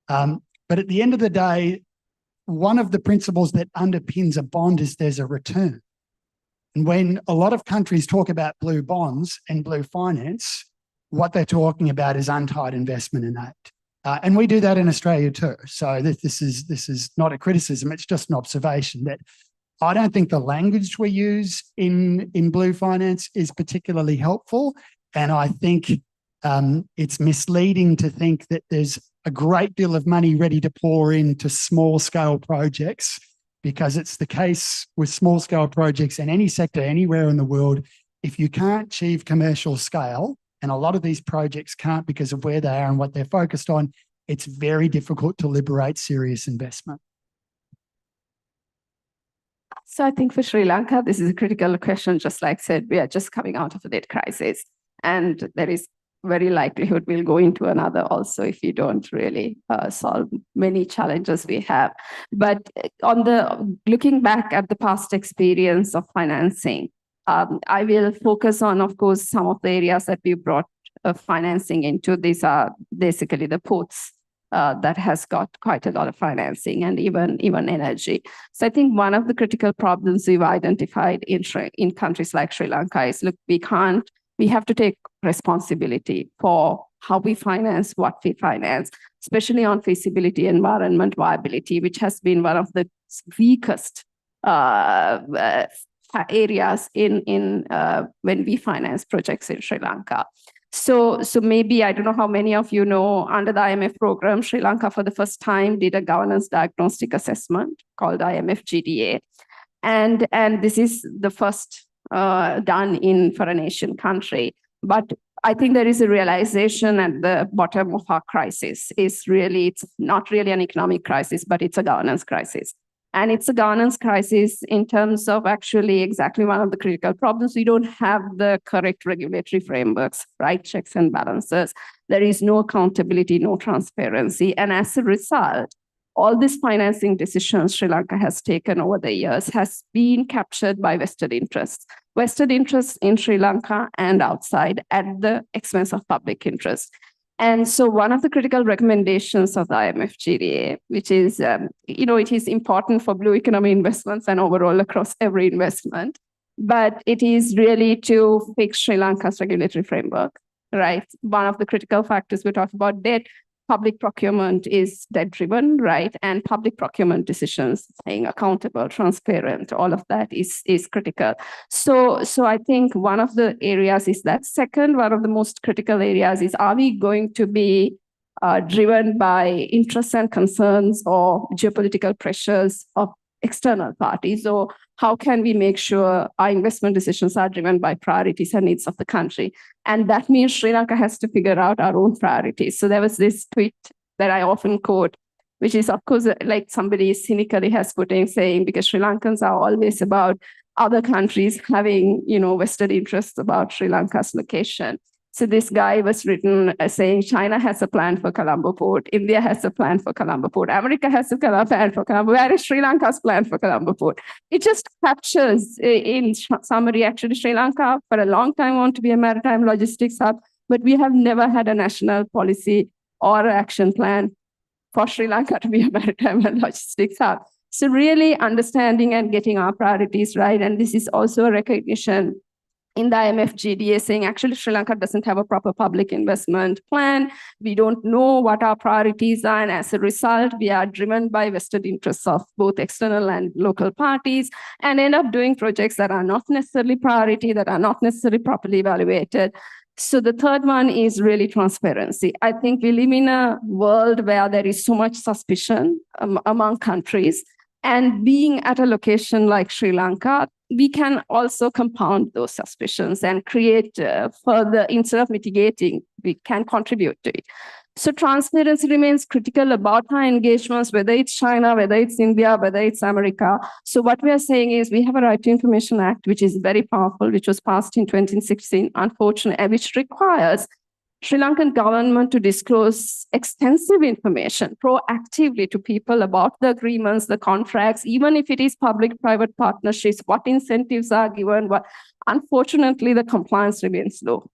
But at the end of the day, one of the principles that underpins a bond is there's a return. And when a lot of countries talk about blue bonds and blue finance, what they're talking about is untied investment in aid. And we do that in Australia too. So this is not a criticism, it's just an observation that I don't think the language we use in blue finance is particularly helpful. And I think it's misleading to think that there's a great deal of money ready to pour into small scale projects, because it's the case with small scale projects in any sector anywhere in the world. If you can't achieve commercial scale, and a lot of these projects can't because of where they are and what they're focused on, it's very difficult to liberate serious investment. So I think for Sri Lanka, this is a critical question. Just like I said, we are just coming out of a debt crisis, and there is very likelihood we'll go into another also if you don't really solve many challenges we have. But looking back at the past experience of financing, I will focus on, of course, some of the areas that we brought financing into. These are basically the ports that has got quite a lot of financing, and even energy. So I think one of the critical problems we've identified in countries like Sri Lanka is, look, we have to take responsibility for how we finance, what we finance, especially on feasibility, environment, viability, which has been one of the weakest areas in when we finance projects in Sri Lanka. So maybe, I don't know how many of you know, under the IMF program, Sri Lanka for the first time did a governance diagnostic assessment called IMF GDA. And this is the first done for an Asian country. But I think there is a realization at the bottom of our crisis is really, it's not really an economic crisis, but it's a governance crisis. And it's a governance crisis in terms of actually exactly one of the critical problems. We don't have the correct regulatory frameworks, right? Checks and balances. There is no accountability, no transparency. And as a result, all these financing decisions Sri Lanka has taken over the years has been captured by vested interests. Vested interests in Sri Lanka and outside at the expense of public interest. And so one of the critical recommendations of the IMF GDA, which is, it is important for blue economy investments and overall across every investment, but it is really to fix Sri Lanka's regulatory framework, right? One of the critical factors we talk about debt, public procurement is debt-driven, right? And public procurement decisions, being accountable, transparent, all of that is critical. So I think one of the areas is that. Second, one of the most critical areas is, are we going to be driven by interests and concerns or geopolitical pressures of external parties, or how can we make sure our investment decisions are driven by priorities and needs of the country? And that means Sri Lanka has to figure out our own priorities. So there was this tweet that I often quote, which is, of course, like somebody cynically has put in saying, because Sri Lankans are always about other countries having, vested interests about Sri Lanka's location. So this guy was written saying China has a plan for Colombo Port, India has a plan for Colombo Port, America has a plan for Colombo. Where is Sri Lanka's plan for Colombo Port? It just captures, in summary, actually Sri Lanka for a long time wanted to be a maritime logistics hub, but we have never had a national policy or action plan for Sri Lanka to be a maritime and logistics hub. So really understanding and getting our priorities right. And this is also a recognition in the IMF GDA saying actually Sri Lanka doesn't have a proper public investment plan. We don't know what our priorities are. And as a result, we are driven by vested interests of both external and local parties and end up doing projects that are not necessarily priority, that are not necessarily properly evaluated. So the third one is really transparency. I think we live in a world where there is so much suspicion among countries. And being at a location like Sri Lanka, we can also compound those suspicions and create further, instead of mitigating, we can contribute to it. So transparency remains critical about our engagements, whether it's China, whether it's India, whether it's America. So what we are saying is we have a Right to Information Act, which is very powerful, which was passed in 2016, unfortunately, which requires Sri Lankan government to disclose extensive information proactively to people about the agreements, the contracts, even if it is public-private partnerships, what incentives are given, what unfortunately the compliance remains low.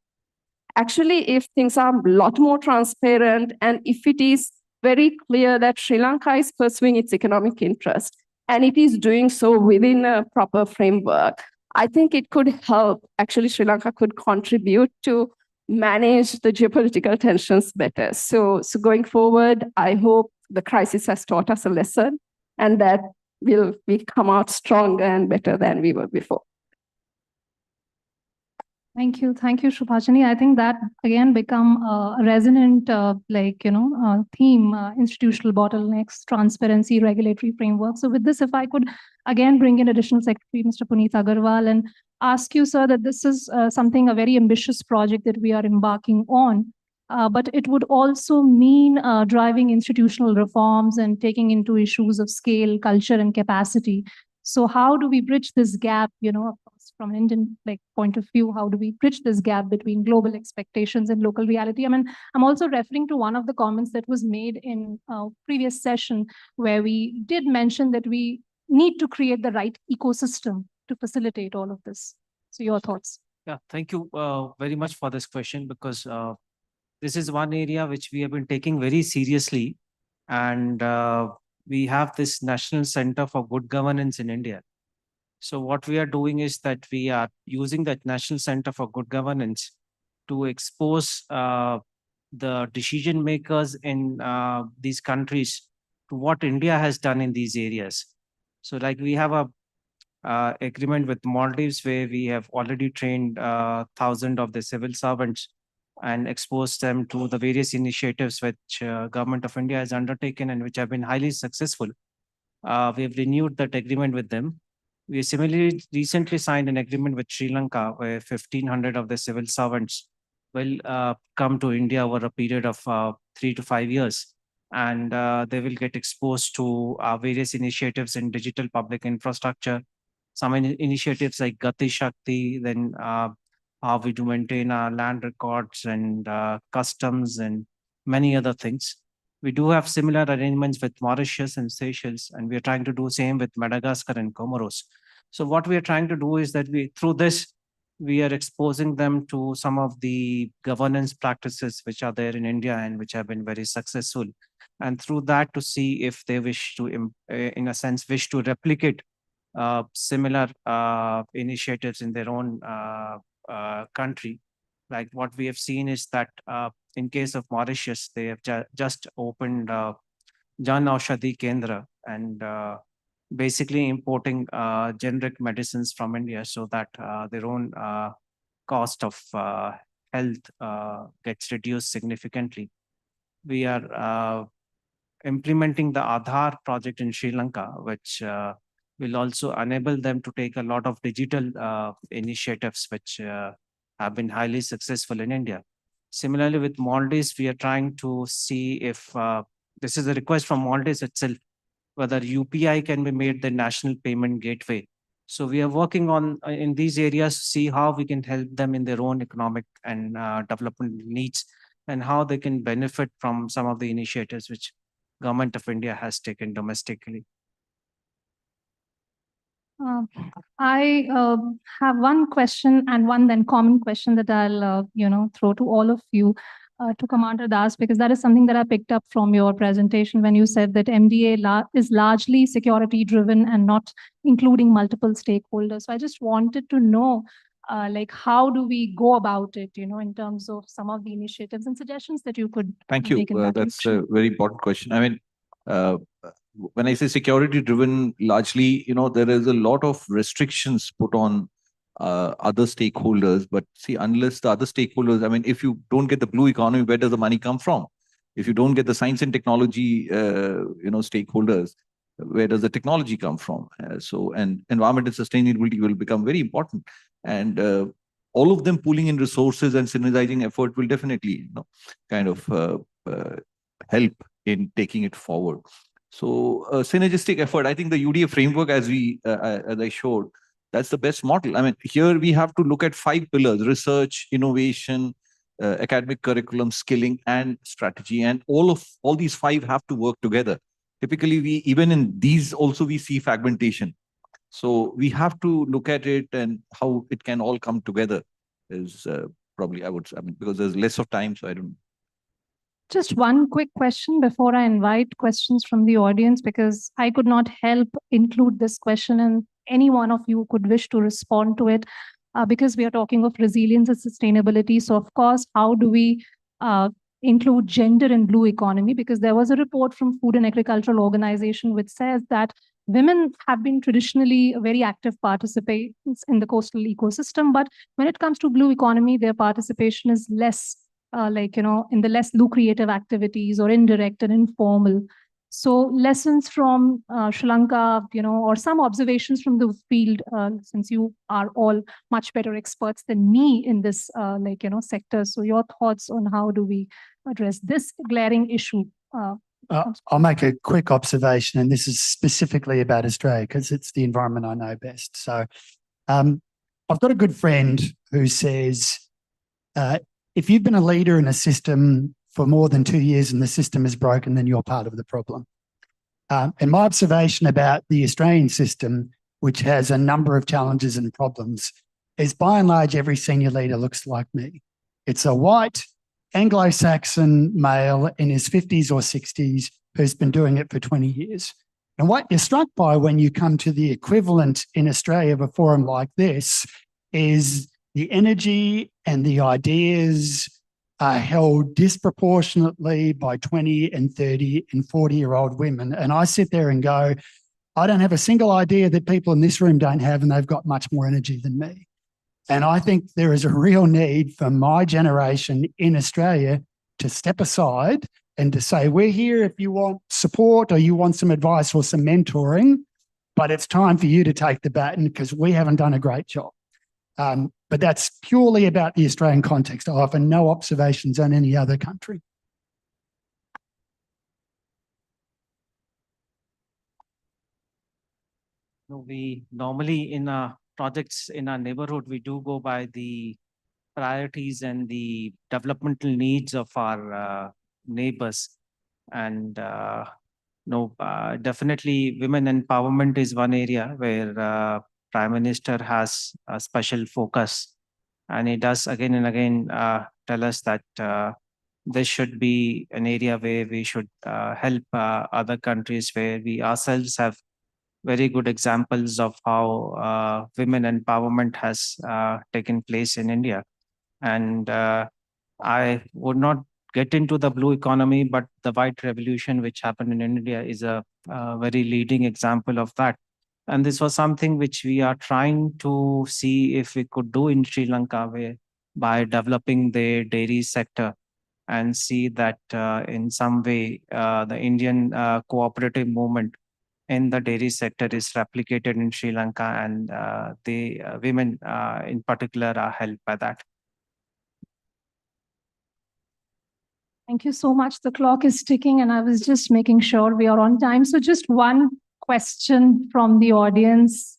Actually, if things are a lot more transparent and if it is very clear that Sri Lanka is pursuing its economic interest and it is doing so within a proper framework, I think it could help. Actually, Sri Lanka could contribute to manage the geopolitical tensions better. So going forward, I hope the crisis has taught us a lesson and that we come out stronger and better than we were before. Thank you, Shubhashini. I think that again become a resonant, theme: institutional bottlenecks, transparency, regulatory framework. So with this, if I could again bring in Additional Secretary Mr. Puneet Agarwal and ask you, sir, that this is a very ambitious project that we are embarking on, but it would also mean driving institutional reforms and taking into issues of scale, culture, and capacity. So how do we bridge this gap, from an Indian point of view, how do we bridge this gap between global expectations and local reality? I mean, I'm also referring to one of the comments that was made in a previous session where we did mention that we need to create the right ecosystem to facilitate all of this. So your thoughts? Yeah, thank you very much for this question, because this is one area which we have been taking very seriously. And we have this National Center for Good Governance in India. So what we are doing is that we are using that National Center for Good Governance to expose the decision makers in these countries to what India has done in these areas. So like we have a agreement with Maldives where we have already trained 1,000 of the civil servants and exposed them to the various initiatives which Government of India has undertaken and which have been highly successful. We have renewed that agreement with them. We similarly recently signed an agreement with Sri Lanka where 1,500 of the civil servants will come to India over a period of 3 to 5 years. And they will get exposed to various initiatives in digital public infrastructure, some initiatives like Gati Shakti, then how we do maintain our land records and customs and many other things. We do have similar arrangements with Mauritius and Seychelles, and we are trying to do same with Madagascar and Comoros. So what we are trying to do is that through this, we are exposing them to some of the governance practices which are there in India and which have been very successful. And through that to see if they wish to, in a sense, wish to replicate similar initiatives in their own country. Like what we have seen is that in case of Mauritius, they have just opened Jan Aushadhi Kendra and basically importing generic medicines from India so that their own cost of health gets reduced significantly. We are implementing the Aadhaar project in Sri Lanka, which will also enable them to take a lot of digital initiatives which have been highly successful in India. Similarly, with Maldives, we are trying to see if this is a request from Maldives itself, whether UPI can be made the national payment gateway. So we are working on in these areas to see how we can help them in their own economic and development needs and how they can benefit from some of the initiatives which Government of India has taken domestically. I have one question and one then common question that I'll throw to all of you, to Commander Das, because that is something that I picked up from your presentation when you said that MDA is largely security driven and not including multiple stakeholders. So I just wanted to know like how do we go about it, in terms of some of the initiatives and suggestions that you could Thank you. make in that That's direction? a very important question. I mean, when I say security driven, largely, there is a lot of restrictions put on other stakeholders. But see, unless the other stakeholders, I mean, if you don't get the blue economy, where does the money come from? If you don't get the science and technology, stakeholders, where does the technology come from? And environmental sustainability will become very important. And all of them pooling in resources and synergizing effort will definitely, kind of help in taking it forward. So synergistic effort, I think the UDA framework, as I showed, that's the best model. I mean, here we have to look at 5 pillars: research, innovation, academic curriculum, skilling, and strategy. And all these 5 have to work together. Typically, even in these also we see fragmentation. So we have to look at it and how it can all come together is probably, because there's less of time, so I don't. Just one quick question before I invite questions from the audience, because I could not help include this question and any one of you could wish to respond to it, because we are talking of resilience and sustainability. So of course, how do we include gender in blue economy? Because there was a report from Food and Agricultural Organization which says that women have been traditionally very active participants in the coastal ecosystem, but when it comes to blue economy, their participation is less, in the less lucrative activities or indirect and informal. So lessons from Sri Lanka, or some observations from the field, since you are all much better experts than me in this, sector. So your thoughts on how do we address this glaring issue? I'll make a quick observation, and this is specifically about Australia because it's the environment I know best. So I've got a good friend who says, if you've been a leader in a system for more than 2 years and the system is broken, then you're part of the problem. And my observation about the Australian system, which has a number of challenges and problems, is by and large, every senior leader looks like me. It's a white Anglo-Saxon male in his 50s or 60s who's been doing it for 20 years. And what you're struck by when you come to the equivalent in Australia of a forum like this is the energy and the ideas are held disproportionately by 20 and 30 and 40-year-old women. And I sit there and go, I don't have a single idea that people in this room don't have, and they've got much more energy than me. And I think there is a real need for my generation in Australia to step aside and to say, we're here if you want support or you want some advice or some mentoring, but it's time for you to take the baton because we haven't done a great job. But that's purely about the Australian context. I offer no observations on any other country. We normally in our projects in our neighborhood, we do go by the priorities and the developmental needs of our neighbors. And definitely women empowerment is one area where Prime Minister has a special focus. And he does again and again tell us that this should be an area where we should help other countries, where we ourselves have very good examples of how women empowerment has taken place in India. And I would not get into the blue economy, but the white revolution which happened in India is a very leading example of that. And this was something which we are trying to see if we could do in Sri Lanka by developing the dairy sector and see that in some way the Indian cooperative movement in the dairy sector is replicated in Sri Lanka, and the women in particular are helped by that. Thank you so much. The clock is ticking and I was just making sure we are on time. So just one question from the audience.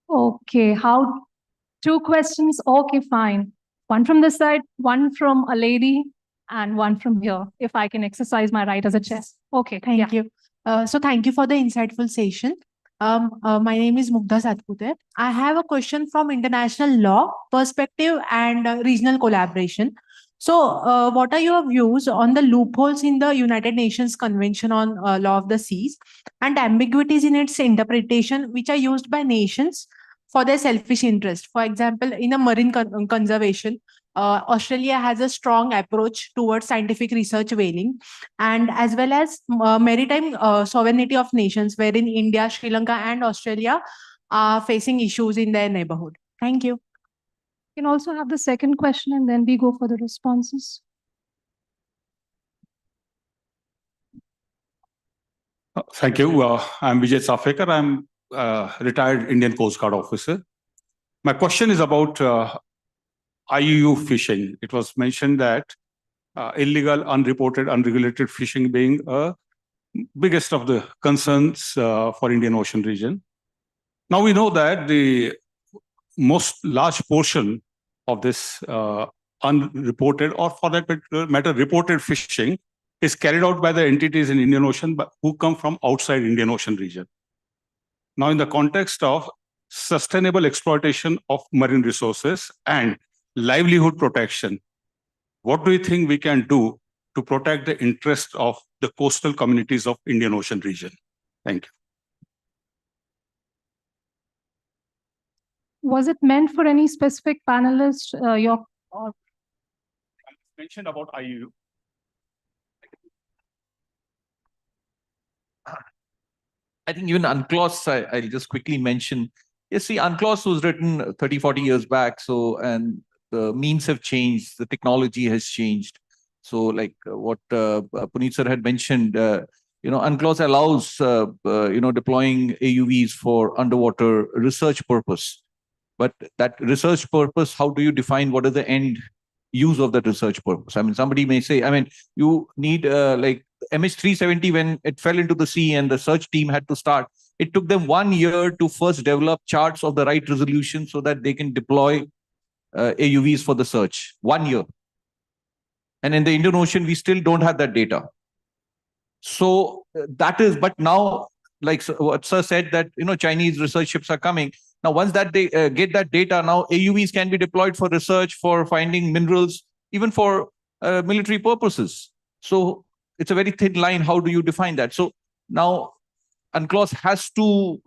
Okay, 2 questions? Okay, fine. One from this side, one from a lady, and one from here, if I can exercise my right as a chair. Okay, Thank you. So thank you for the insightful session. My name is Mugdha Satpute. I have a question from international law perspective and regional collaboration. So what are your views on the loopholes in the United Nations Convention on Law of the Seas and ambiguities in its interpretation, which are used by nations for their selfish interest. For example, in a marine conservation, Australia has a strong approach towards scientific research whaling, and as well as maritime sovereignty of nations, wherein India, Sri Lanka, and Australia are facing issues in their neighborhood. Thank you. You can also have the second question and then we go for the responses. Thank you. I'm Vijay Safekar. I'm a retired Indian Coast Guard officer. My question is about IUU fishing. It was mentioned that illegal, unreported, unregulated fishing being biggest of the concerns for Indian Ocean region. Now we know that the most large portion of this unreported, or for that matter, reported fishing is carried out by the entities in Indian Ocean who come from outside Indian Ocean region. Now, in the context of sustainable exploitation of marine resources and livelihood protection, what do you think we can do to protect the interests of the coastal communities of Indian Ocean region? Thank you. Was it meant for any specific panelist? Mentioned about IUU. I think even UNCLOS, I'll just quickly mention. Yes, see, UNCLOS was written 30, 40 years back. So, and the means have changed, the technology has changed. So, like what Puneet sir had mentioned, UNCLOS allows, deploying AUVs for underwater research purpose. But that research purpose, how do you define what is the end use of that research purpose? I mean, somebody may say, you need like MH370 when it fell into the sea and the search team had to start. It took them 1 year to first develop charts of the right resolution so that they can deploy AUVs for the search. 1 year. And in the Indian Ocean, we still don't have that data. So that is, but now, like what sir said, that Chinese research ships are coming. Now, once that they get that data, now AUVs can be deployed for research, for finding minerals, even for military purposes. So it's a very thin line. How do you define that? So now UNCLOS has to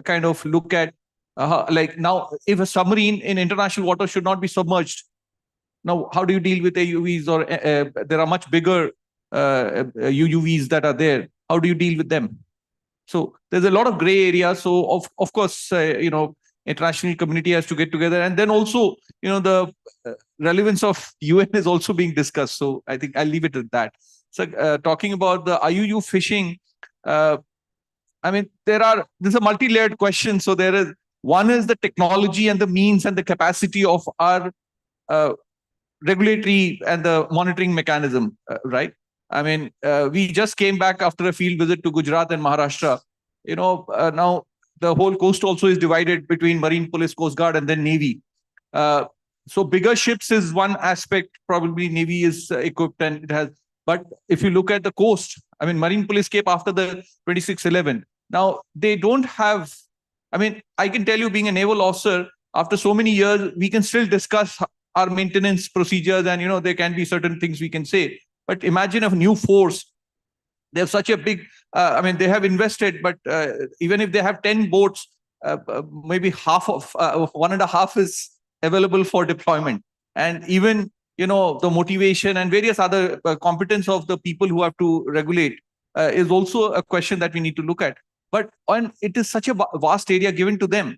kind of look at, like now, if a submarine in international water should not be submerged, now how do you deal with AUVs? Or there are much bigger UUVs that are there. How do you deal with them? So there's a lot of gray area. So of course, international community has to get together. And then also, the relevance of UN is also being discussed. So I think I'll leave it at that. So talking about the IUU fishing, this is a multi-layered question. So one is the technology and the means and the capacity of our regulatory and the monitoring mechanism, right? We just came back after a field visit to Gujarat and Maharashtra. Now the whole coast also is divided between Marine Police, Coast Guard, and then Navy. So bigger ships is one aspect. Probably Navy is equipped and it has. But if you look at the coast, Marine Police came after the 2611. Now they don't have. I can tell you, being a naval officer, after so many years, we can still discuss our maintenance procedures, and there can be certain things we can say. But imagine a new force. They have such a big, they have invested, but even if they have 10 boats, maybe half of 1.5 is available for deployment. And even, the motivation and various other competence of the people who have to regulate is also a question that we need to look at. But it is such a vast area given to them.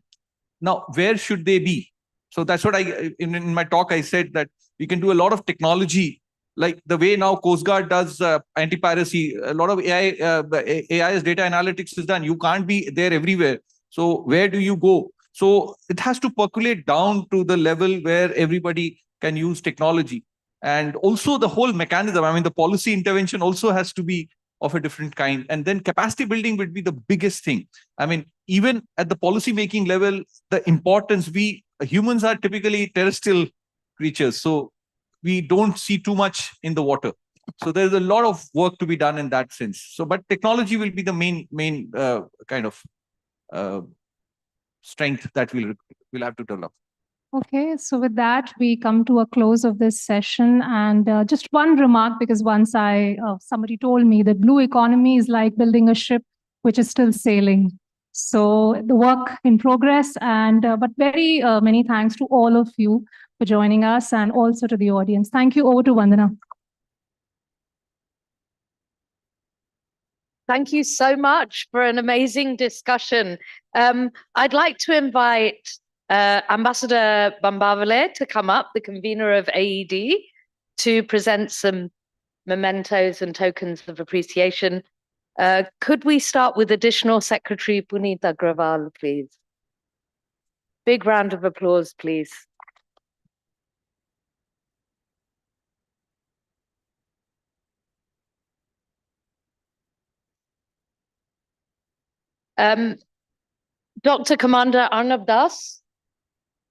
Now, where should they be? So that's what in my talk, I said that we can do a lot of technology, like the way now Coast Guard does anti-piracy. A lot of AI's data analytics is done. You can't be there everywhere. So where do you go? So it has to percolate down to the level where everybody can use technology. And also the whole mechanism, the policy intervention also has to be of a different kind. And then capacity building would be the biggest thing. Even at the policy making level, the importance, humans are typically terrestrial creatures. So we don't see too much in the water. So there's a lot of work to be done in that sense. So, but technology will be the main kind of strength that we'll have to develop. Okay, so with that, we come to a close of this session. And just one remark, because once somebody told me that blue economy is like building a ship which is still sailing. So the work in progress, and but very many thanks to all of you for joining us, and also to the audience. Thank you. Over to Vandana. Thank you so much for an amazing discussion. I'd like to invite Ambassador Bambavale to come up, the convener of AED, to present some mementos and tokens of appreciation. Could we start with Additional Secretary Puneet Agrawal, please? Big round of applause, please. Dr. Commander Arnab Das.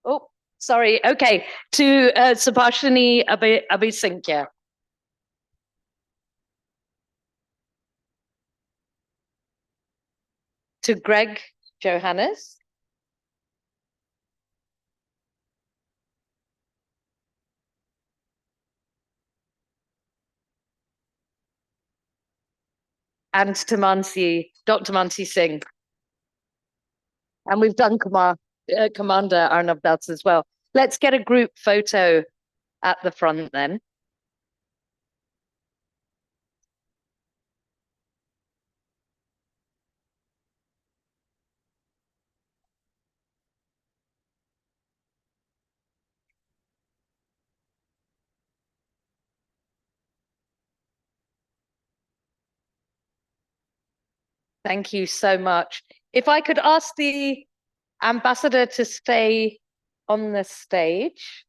Oh, sorry. Okay. To Subhashini Abhisinkhya. To Greg Johannes. And to Dr. Mansi Singh. And we've done Commander Arnab Das as well. Let's get a group photo at the front then. Thank you so much. If I could ask the ambassador to stay on the stage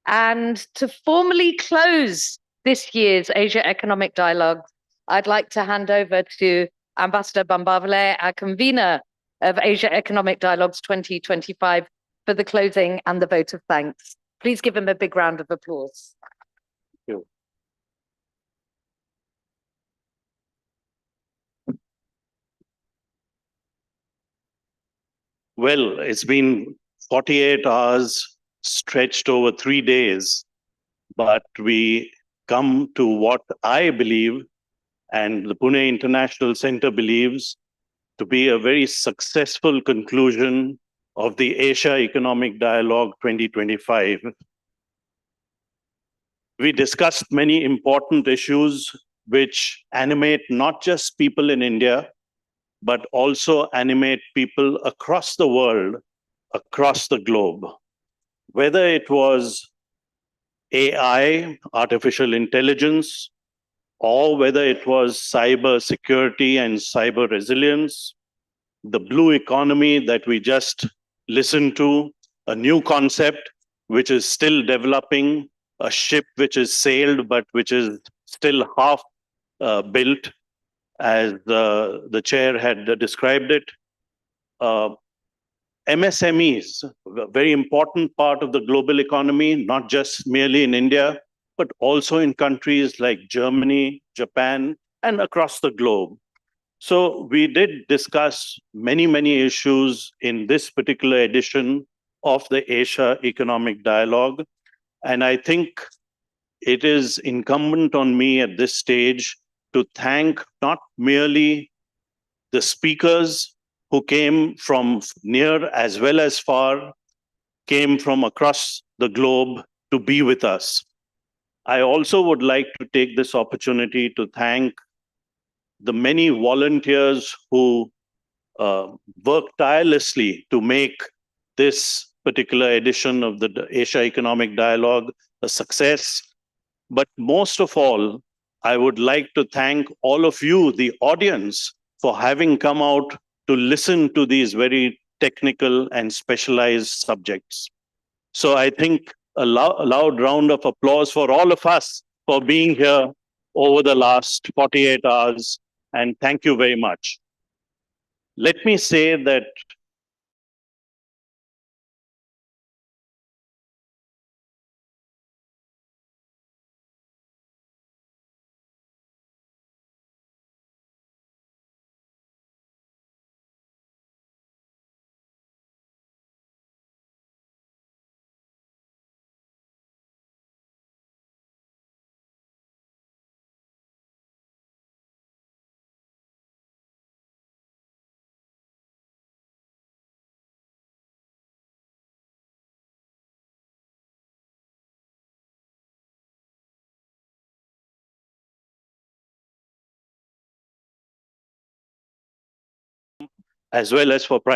and to formally close this year's Asia Economic Dialogue, I'd like to hand over to Ambassador Bambavale, our convener of Asia Economic Dialogues 2025, for the closing and the vote of thanks. Please give him a big round of applause. Thank you. Well, it's been 48 hours stretched over 3 days, but we come to what I believe and the Pune International Center believes to be a very successful conclusion of the Asia Economic Dialogue 2025. We discussed many important issues which animate not just people in India, but also animate people across the world, across the globe. Whether it was AI, artificial intelligence, or whether it was cyber security and cyber resilience, the blue economy that we just listened to, a new concept which is still developing, a ship which is sailed but which is still half built, as the chair had described it. MSMEs, a very important part of the global economy, not just merely in India, but also in countries like Germany, Japan, and across the globe. So we did discuss many, many issues in this particular edition of the Asia Economic Dialogue. And I think it is incumbent on me at this stage to thank not merely the speakers who came from near as well as far, came from across the globe to be with us. I also would like to take this opportunity to thank the many volunteers who worked tirelessly to make this particular edition of the Asia Economic Dialogue a success. But most of all, I would like to thank all of you, the audience, for having come out to listen to these very technical and specialized subjects. So I think a loud round of applause for all of us for being here over the last 48 hours. And thank you very much. Let me say that as well as for Prime